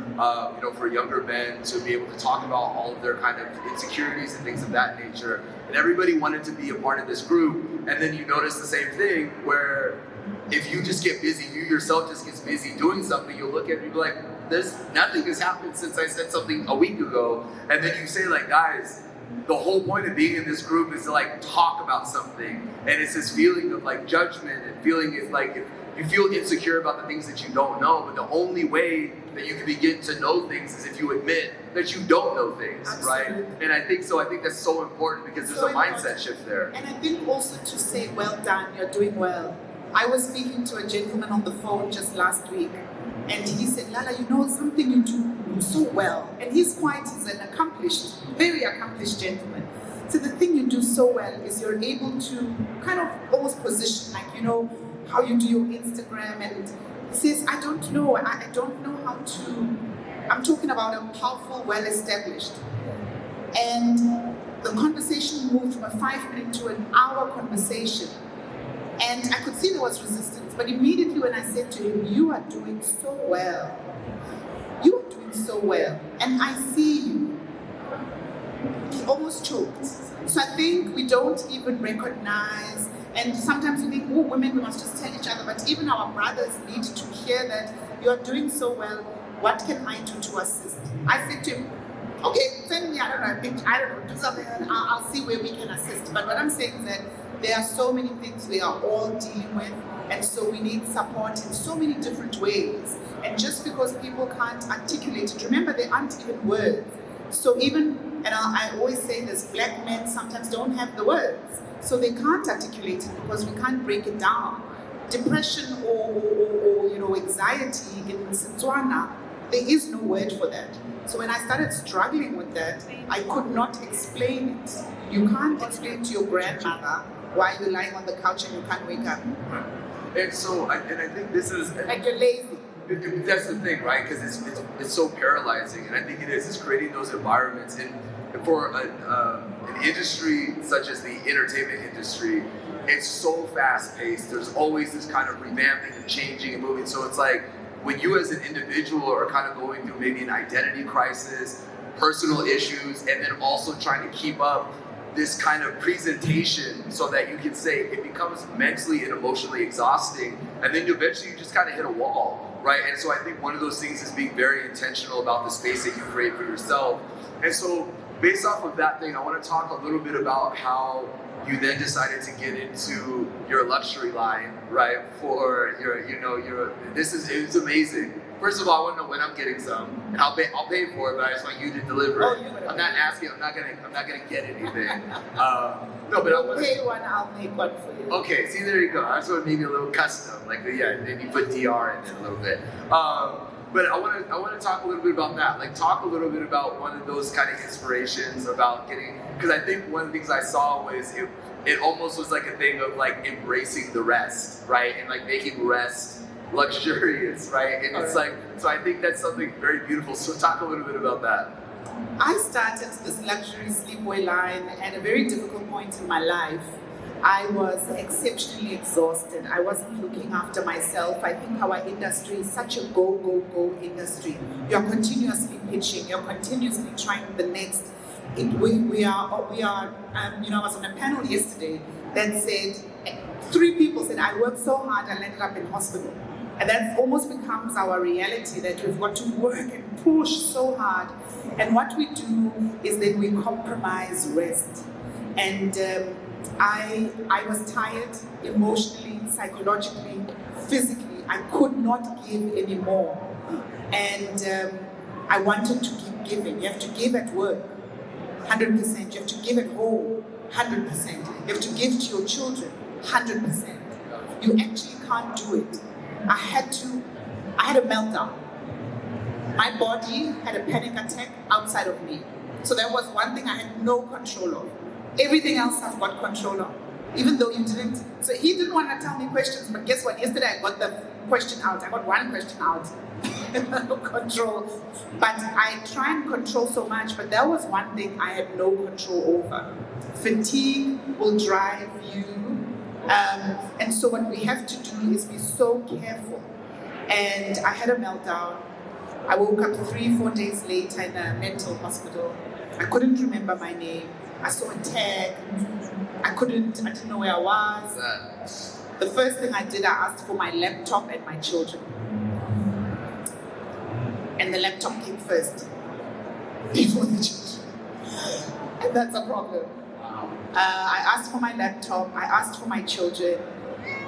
for younger men to be able to talk about all of their kind of insecurities and things of that nature. And everybody wanted to be a part of this group. And then you notice the same thing where if you just get busy, you yourself just gets busy doing something, you'll look at it and be like, nothing has happened since I said something a week ago. And then you say like, guys, the whole point of being in this group is to like talk about something. And it's this feeling of like judgment and feeling is like, you feel insecure about the things that you don't know, but the only way that you can begin to know things is if you admit that you don't know things, Absolutely. right? And I think that's so important because there's a mindset shift there. And I think also to say, well done, you're doing well. I was speaking to a gentleman on the phone just last week, and he said, Lala, you know something you do so well. And he's an accomplished, very accomplished gentleman. So the thing you do so well is you're able to kind of almost position, like, how you do your Instagram, and he says, I don't know how to, I'm talking about a powerful, well-established. And the conversation moved from a 5-minute to an hour conversation. And I could see there was resistance, but immediately when I said to him, you are doing so well. You are doing so well, and I see you. He almost choked. So I think we don't even recognize. And sometimes we think, oh, women, we must just tell each other, but even our brothers need to hear that you're doing so well. What can I do to assist? I said to him, okay, send me, do something, and I'll see where we can assist. But what I'm saying is that there are so many things we are all dealing with, and so we need support in so many different ways. And just because people can't articulate it, remember, there aren't even words. So even, and I always say this, black men sometimes don't have the words. So they can't articulate it because we can't break it down. Depression or anxiety in Setswana, there is no word for that. So when I started struggling with that, I could not explain it. You can't explain to your grandmother why you're lying on the couch and you can't wake up. And so, I think this is like you're lazy. That's the thing, right? Because it's so paralyzing, and I think it is. It's creating those environments, and for an industry such as the entertainment industry, it's so fast-paced. There's always this kind of revamping and changing and moving. So it's like when you as an individual are kind of going through maybe an identity crisis, personal issues, and then also trying to keep up this kind of presentation so that you can say it becomes mentally and emotionally exhausting, and then eventually you just kind of hit a wall, right? And so I think one of those things is being very intentional about the space that you create for yourself. And so based off of that thing, I want to talk a little bit about how you then decided to get into your luxury line, right? For it's amazing. First of all, I want to know when I'm getting some, and I'll pay for it, but I just want you to deliver it. I'm not asking. I'm not gonna get anything. No, but I want to pay one. I'll make one for you. Okay, see, there you go. I just want maybe a little custom, like then you put DR in it a little bit. But I want to talk a little bit about that. Like, talk a little bit about one of those kind of inspirations about getting, because I think one of the things I saw was it almost was like a thing of like embracing the rest, right? And like making rest luxurious, right? And it's like, so I think that's something very beautiful. So talk a little bit about that. I started this luxury sleepwear line at a very difficult point in my life. I was exceptionally exhausted. I wasn't looking after myself. I think our industry is such a go, go, go industry. You're continuously pitching. You're continuously trying the next. We are. I was on a panel yesterday that said, 3 people said, I worked so hard, I ended up in hospital. And that almost becomes our reality, that we've got to work and push so hard. And what we do is that we compromise rest. And I was tired emotionally, psychologically, physically. I could not give anymore. And I wanted to keep giving. You have to give at work, 100%. You have to give at home, 100%. You have to give to your children, 100%. You actually can't do it. I had a meltdown. My body had a panic attack outside of me. So that was one thing I had no control of. Everything else I've got control of, even though you didn't. So he didn't want to tell me questions, but guess what? Yesterday I got the question out. I got one question out. No control. But I try and control so much, but that was one thing I had no control over. Fatigue will drive you. And so what we have to do is be so careful. And I had a meltdown. I woke up 3-4 days later in a mental hospital. I couldn't remember my name. I saw a tag. I didn't know where I was. The first thing I did, I asked for my laptop and my children. And the laptop came first before the children. And that's a problem. I asked for my laptop, I asked for my children,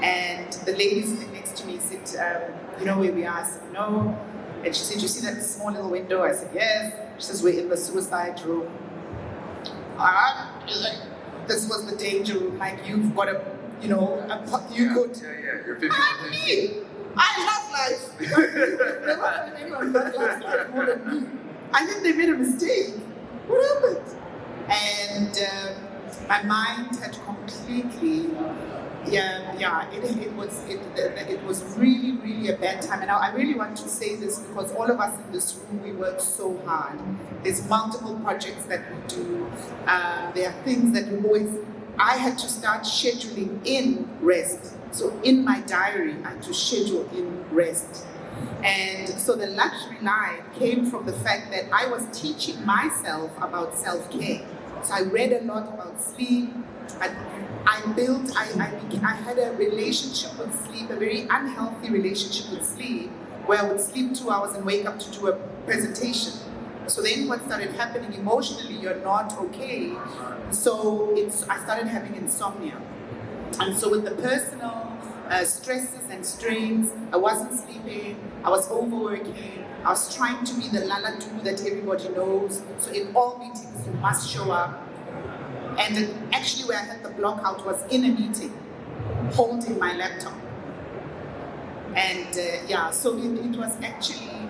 and the lady sitting next to me said, you know where we are? I said, no. And she said, you see that small little window? I said, yes. She says, we're in the suicide room. This was the danger room, like you've got you could. Yeah, you're 50. Me. I love life. Never heard anyone that loves life more than me. I think they made a mistake. What happened? And my mind had completely, it was really, really a bad time. And I really want to say this because all of us in this room, we work so hard. There's multiple projects that we do. There are things that I had to start scheduling in rest. So in my diary, I had to schedule in rest. And so the luxury line came from the fact that I was teaching myself about self-care. So I read a lot about sleep. I had a relationship with sleep, a very unhealthy relationship with sleep, where I would sleep 2 hours and wake up to do a presentation. So then what started happening emotionally, you're not okay. So I started having insomnia. And so with the personal stresses and strains, I wasn't sleeping, I was overworking, I was trying to be the Lala Tuku that everybody knows. So in all meetings, you must show up. And actually where I had the block out was in a meeting, holding my laptop. And so it was actually,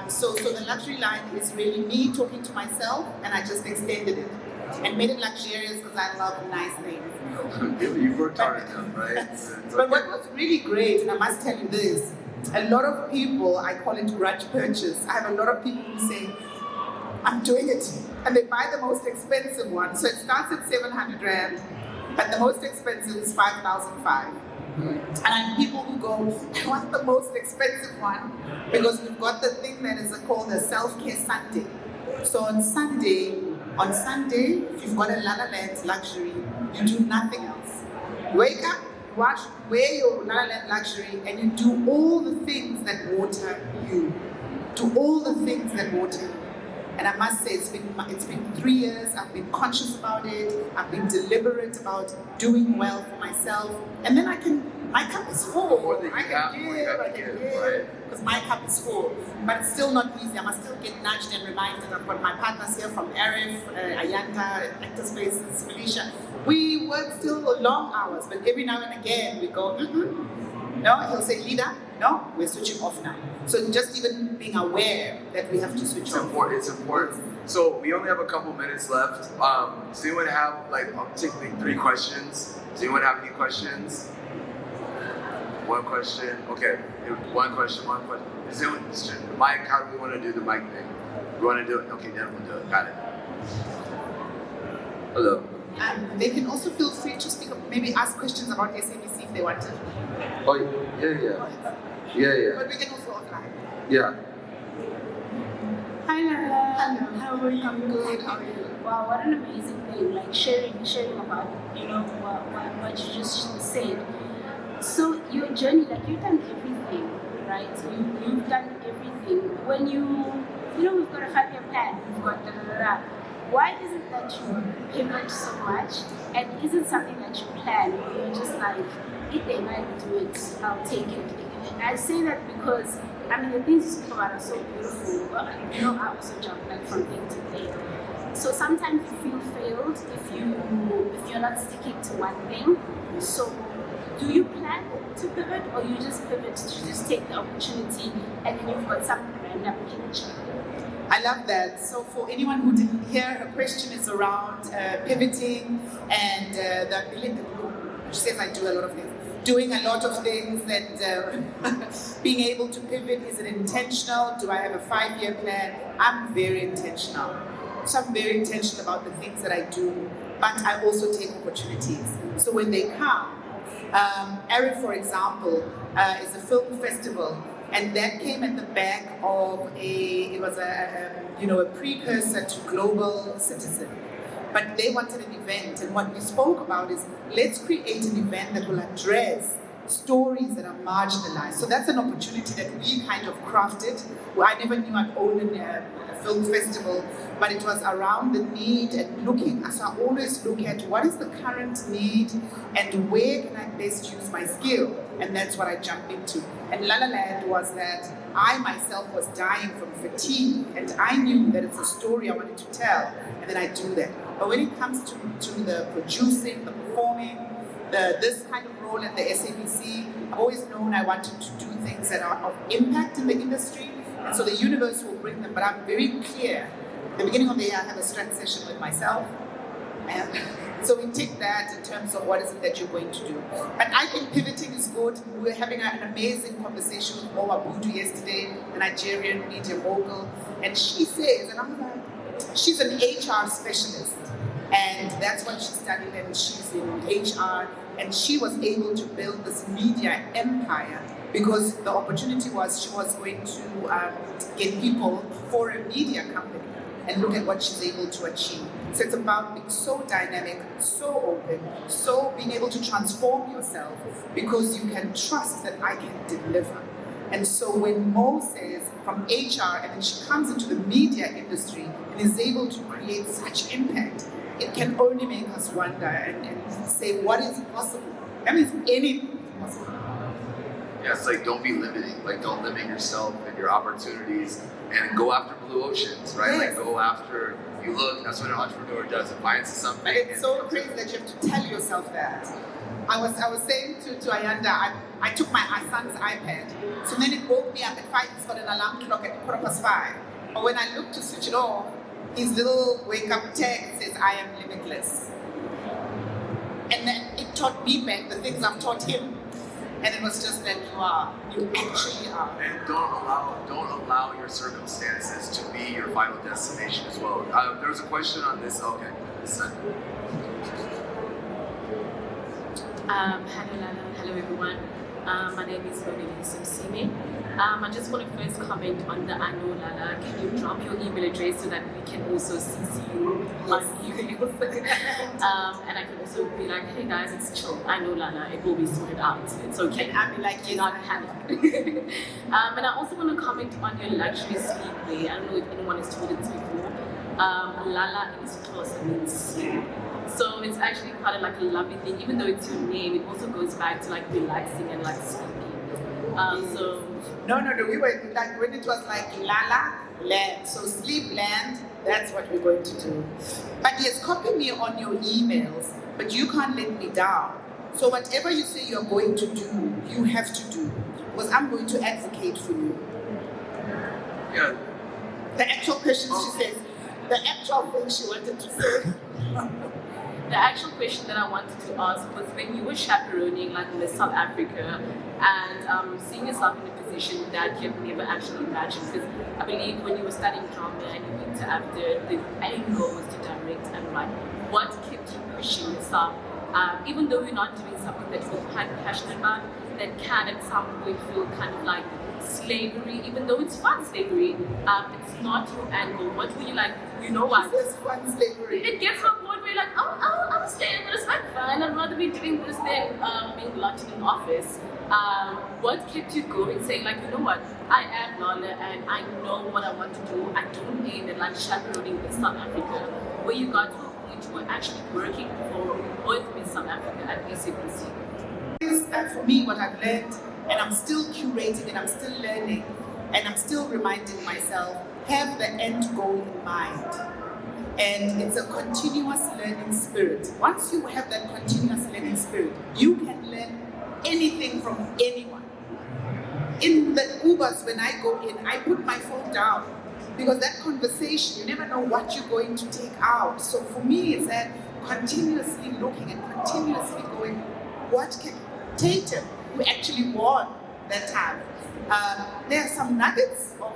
so the luxury line is really me talking to myself, and I just extended it and made it luxurious because I love nice things. You've worked hard enough, right? But what was really great, and I must tell you this, a lot of people, I call it grudge purchase. I have a lot of people who say, I'm doing it, and they buy the most expensive one. So it starts at 700 Rand, but the most expensive is 5,500. And I have people who go, I want the most expensive one because we've got the thing that is called a self-care Sunday. So on Sunday, if you've got a Lala Land luxury, you do nothing else. Wake up, wear your Lala Land luxury, and you do all the things that water you. Do all the things that water you. And I must say, it's been 3 years. I've been conscious about it. I've been deliberate about doing well for myself. And then my cup is full. I can give, because my cup is full. But it's still not easy. I must still get nudged and reminded. I've got my partners here from Arif, Ayanta, Actor Spaces, Felicia. We work still long hours, but every now and again we go, No, he'll say, leader, no, we're switching off now. So just even being aware that we have to switch off. It's important. So we only have a couple minutes left. Does anyone have, like, I'll take like 3 questions. Does anyone have any questions? 1 question. Okay, 1 question. Is anyone, Mike, how do we want to do the mic thing? We want to do it? Okay, then we'll do it. Got it. Hello. They can also feel free to speak up, maybe ask questions about SABC if they want to. Oh, yeah. But we can also offline. Yeah. Hi Lala. Hello. How are you? I'm good. How are you? Wow, what an amazing thing! Like sharing about what you just said. So your journey, like you've done everything, right? So you've done everything. When we've got a 5-year plan, we've got da da da da. Why is it that you pivot so much? And is it something that you plan, or you're just like, if they might do it, I'll take it? I say that because the things you speak about are so beautiful. I also jump like from thing to thing. So sometimes you feel failed if you're not sticking to one thing. So do you plan to pivot, or you just pivot to just take the opportunity and then you've got some random energy? I love that. So for anyone who didn't hear, her question is around pivoting and the ability. She says I do a lot of things. Doing a lot of things and being able to pivot, is it intentional? Do I have a 5-year plan? I'm very intentional. So I'm very intentional about the things that I do, but I also take opportunities. So when they come, ARI, for example, is a film festival, and that came at the back of a precursor to Global Citizen. But they wanted an event, and what we spoke about is, let's create an event that will address stories that are marginalized. So that's an opportunity that we kind of crafted. Well, I never knew I'd own a film festival, but it was around the need and looking. So I always look at what is the current need and where can I best use my skill, and that's what I jump into. And La La Land was that I myself was dying from fatigue, and I knew that it's a story I wanted to tell, and then I do that. But when it comes to the producing, the performing, this kind of role at the SABC, I've always known I wanted to do things that are of impact in the industry, and so the universe will bring them. But I'm very clear. At the beginning of the year, I have a strength session with myself, and so we take that in terms of what is it that you're going to do. But I think pivoting is good. We were having an amazing conversation with Owa Budu yesterday, the Nigerian media mogul, and she says, and I'm like, she's an HR specialist, and that's what she studied, and she's in HR, and she was able to build this media empire because the opportunity was she was going to get people for a media company, and look at what she's able to achieve. So it's about being so dynamic, so open, so being able to transform yourself because you can trust that I can deliver. And so when Mo says from HR and then she comes into the media industry and is able to create such impact, it can only make us wonder and say what is possible. That means anything is possible. Yeah, it's like don't be limiting. Like don't limit yourself and your opportunities, and go after blue oceans, right? Yes. Like go after. You look. That's what an entrepreneur does. It finds something. But it's so crazy that you have to tell yourself that. I was saying to Ayanda, I took my son's iPad, so then it woke me up at 5. It's got an alarm clock at 5:15. But when I looked to switch it off, his little wake-up text says, "I am limitless." And then it taught me back the things I've taught him. And it was just that you actually are. And don't allow your circumstances to be your final destination as well. There was a question on this. Okay, this side. Hello Lala, hello everyone. My name is Simi. I just want to first comment on the I know Lala. Can you drop your email address so that we can also CC you on emails? And I can also be like, hey guys, it's chill. I know Lala, it will be sorted out. It's okay. And I'll be like, Do not panic. And I also want to comment on your luxury sleepwear. I don't know if anyone has told you this before. Lala in Xhosa means sleep. So it's actually quite like a lovely thing. Even though it's your name, it also goes back to like relaxing and like sleeping. No, we were like when it was like Lala land. So sleep land, that's what we're going to do. But yes, copy me on your emails, but you can't let me down. So whatever you say you're going to do, you have to do. Because I'm going to advocate for you. Yeah. The actual question she says, the actual thing she wanted to say. The actual question that I wanted to ask was when you were chaperoning like Miss South Africa and seeing yourself in a position that you've never actually imagined, because I believe when you were studying drama and you went to actor, the end goal was to direct and write. What kept you pushing yourself, even though you're not doing something that you're quite passionate about, that can at some point feel kind of like slavery, even though it's fun slavery, it's not your end goal. What were you like, you know what? It's fun slavery. It gets to a point where you're like, I'm staying, but it's not fun. I'd rather be doing this than being locked in an office. What kept you going, saying like, you know what, I am Lala and I know what I want to do. I don't aim at like chaperoning Miss South Africa, where you got to a point you were actually working for both Miss South Africa and SABC. And for me, what I've learned, and I'm still curating and I'm still learning, and I'm still reminding myself, have the end goal in mind. And it's a continuous learning spirit. Once you have that continuous learning spirit, you can learn anything from anyone. In the Ubers, when I go in, I put my phone down because that conversation, you never know what you're going to take out. So for me, it's that continuously looking and continuously going, what can Tatum, who actually won that time. There are some nuggets of,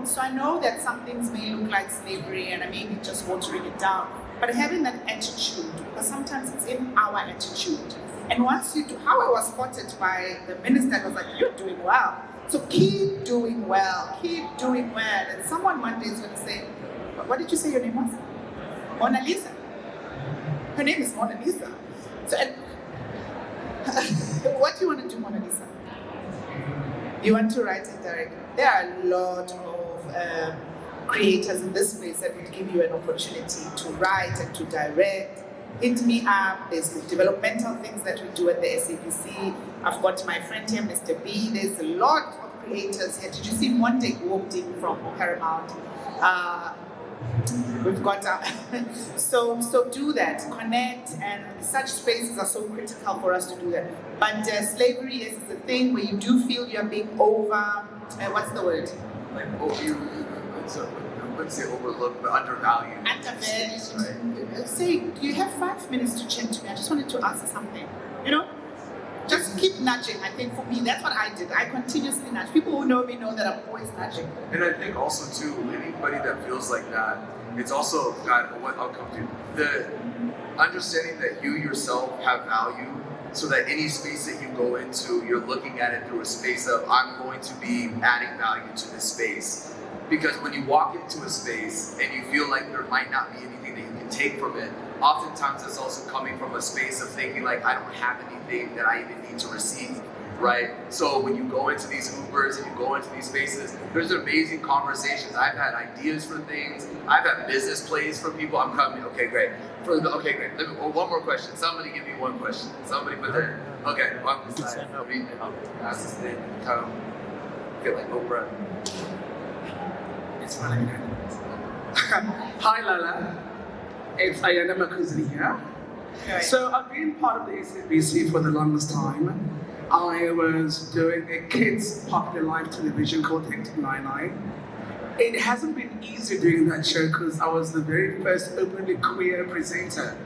so I know that some things may look like slavery and I may be just watering it down, but having that attitude, because sometimes it's in our attitude. And once you do, how I was spotted by the minister, was like, you're doing well. So keep doing well, keep doing well. And someone one day is going to say, what did you say your name was? Mona Lisa. Her name is Mona Lisa. So, what do you want to do, Mona Lisa? You want to write and direct. There are a lot of creators in this space that would give you an opportunity to write and to direct. Hit me up. There's the developmental things that we do at the SABC. I've got my friend here, Mr. B. There's a lot of creators here. Did you see Monte walked in from Paramount? We've got so do that, connect, and such spaces are so critical for us to do that. But slavery is a thing where you do feel you're being what's the word? Like, wouldn't say overlooked, but undervalued. Undervalued. Right? Say, you have 5 minutes to chat to me. I just wanted to ask something. Just keep nudging. I think for me, that's what I did. I continuously nudge. People who know me know that I'm always nudging. And I think also too, anybody that feels like that, it's also got what I'll come to the understanding that you yourself have value, so that any space that you go into, you're looking at it through a space of I'm going to be adding value to this space. Because when you walk into a space and you feel like there might not be anything that you can take from it, oftentimes it's also coming from a space of thinking like I don't have anything that I even need to receive, right? So when you go into these Ubers and you go into these spaces, there's amazing conversations. I've had ideas for things. I've had business plays for people. I'm coming. Okay, great. Okay, great. One more question. Somebody give me one question. Somebody put that. Okay. Ask this thing. Come. Feel like Oprah. It's fine. Hi, Lala. It's Ayana Makuzini here. Right. So I've been part of the SABC for the longest time. I was doing a kids' popular live television called Hectic 99. It hasn't been easy doing that show because I was the very first openly queer presenter.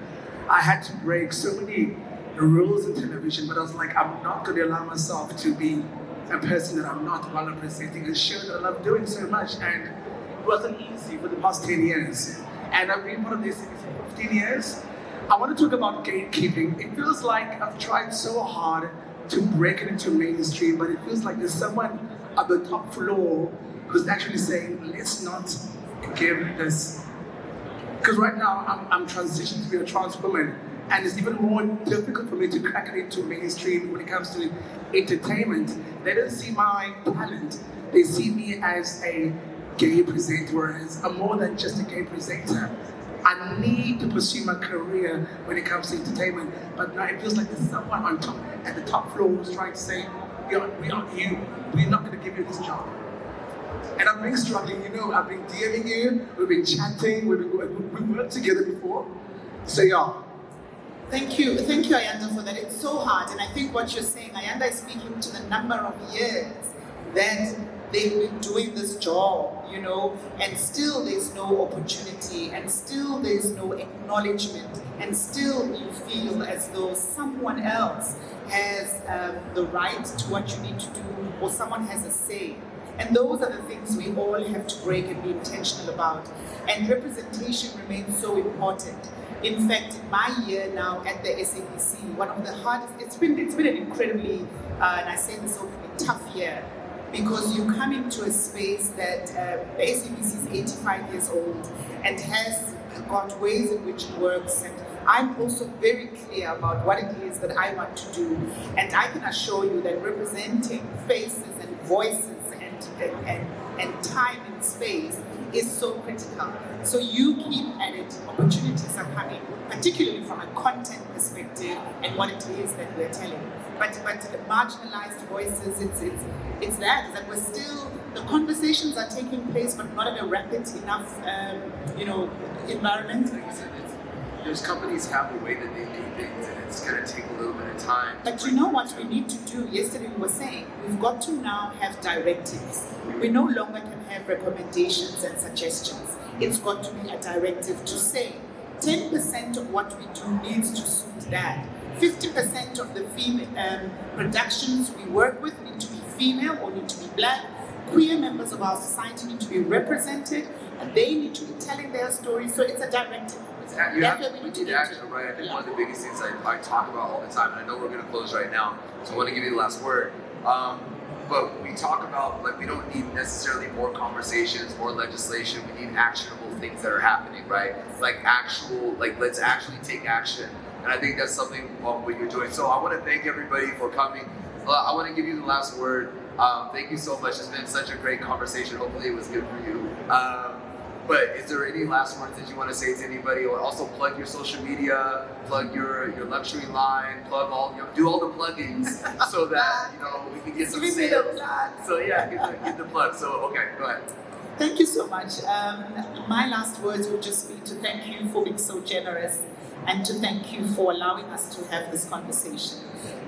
I had to break so many rules in television, but I was like, I'm not going to allow myself to be a person that I'm not while I'm presenting a show that I love doing so much. And it wasn't easy for the past 10 years. And I've been part of this for 15 years. I want to talk about gatekeeping. It feels like I've tried so hard to break it into mainstream, but it feels like there's someone at the top floor who's actually saying, let's not give this. Because right now, I'm transitioning to be a trans woman, and it's even more difficult for me to crack it into mainstream when it comes to entertainment. They don't see my talent. They see me as a gay presenter, whereas I'm more than just a gay presenter. I need to pursue my career when it comes to entertainment, but now it feels like there's someone on top, at the top floor, who's trying to say, we aren't you. We're not going to give you this job. And I've been struggling. I've been DMing you. We've been chatting. We've worked together before. So yeah, Thank you, Ayanda, for that. It's so hard, and I think what you're saying, Ayanda is speaking to the number of years that they've been doing this job, you know, and still there's no opportunity, and still there's no acknowledgement, and still you feel as though someone else has the right to what you need to do, or someone has a say. And those are the things we all have to break and be intentional about. And representation remains so important. In fact, in my year now at the SABC, one of the hardest, it's been an incredibly, and I say this openly, tough year, because you come into a space that the SABC is 85 years old and has got ways in which it works. And I'm also very clear about what it is that I want to do. And I can assure you that representing faces and voices and time and space is so critical. So you keep at it, opportunities are coming, particularly from a content perspective and what it is that we're telling. But the marginalized voices, it's that we're still, the conversations are taking place, but not in a rapid enough, environment. Like you said, there's companies have a way that they do things, and it's going to take a little bit of time. But you know what we need to do? Yesterday we were saying, we've got to now have directives. We no longer can have recommendations and suggestions. It's got to be a directive to say 10% of what we do needs to suit that. 50% of the female productions we work with need to be female or need to be black. Queer members of our society need to be represented, and they need to be telling their story. So it's a directive. You need action, right? I think one of the biggest things I talk about all the time, and I know we're going to close right now, so I want to give you the last word. But we talk about, like, we don't need necessarily more conversations, more legislation. We need actionable things that are happening, right? Like let's actually take action. And I think that's something what you're doing. So I want to thank everybody for coming. I want to give you the last word. Thank you so much. It's been such a great conversation. Hopefully it was good for you. But is there any last words that you want to say to anybody? Or also plug your social media, plug your luxury line, plug do all the plugins so that we can get some sales. So yeah, get the plug. So okay, go ahead. Thank you so much. My last words would just be to thank you for being so generous, and to thank you for allowing us to have this conversation,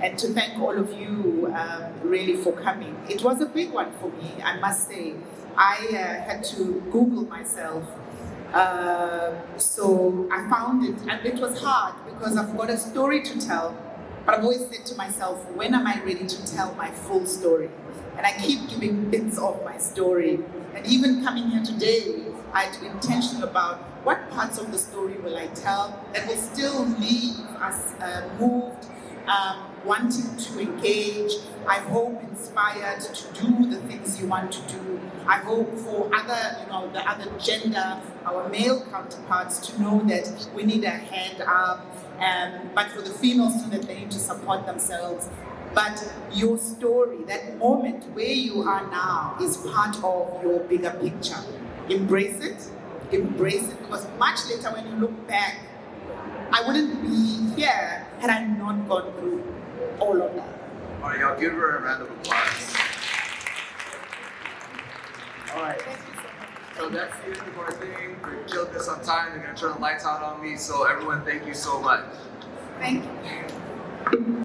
and to thank all of you really for coming. It was a big one for me, I must say. I had to Google myself, so I found it, and it was hard because I've got a story to tell, but I've always said to myself, when am I ready to tell my full story? And I keep giving bits of my story, and even coming here today, I had to be intentional about what parts of the story will I tell that will still leave us moved, wanting to engage, I hope inspired to do the things you want to do. I hope for the other gender, our male counterparts, to know that we need a hand up, but for the females too, that they need to support themselves. But your story, that moment where you are now, is part of your bigger picture. Embrace it, because much later when you look back, I wouldn't be here had I not gone through all of that. All right, y'all give her a round of applause. All right. Thank you so much. So that's the end of our thing. We killed this on time. They're going to turn the lights out on me. So everyone, thank you so much. Thank you.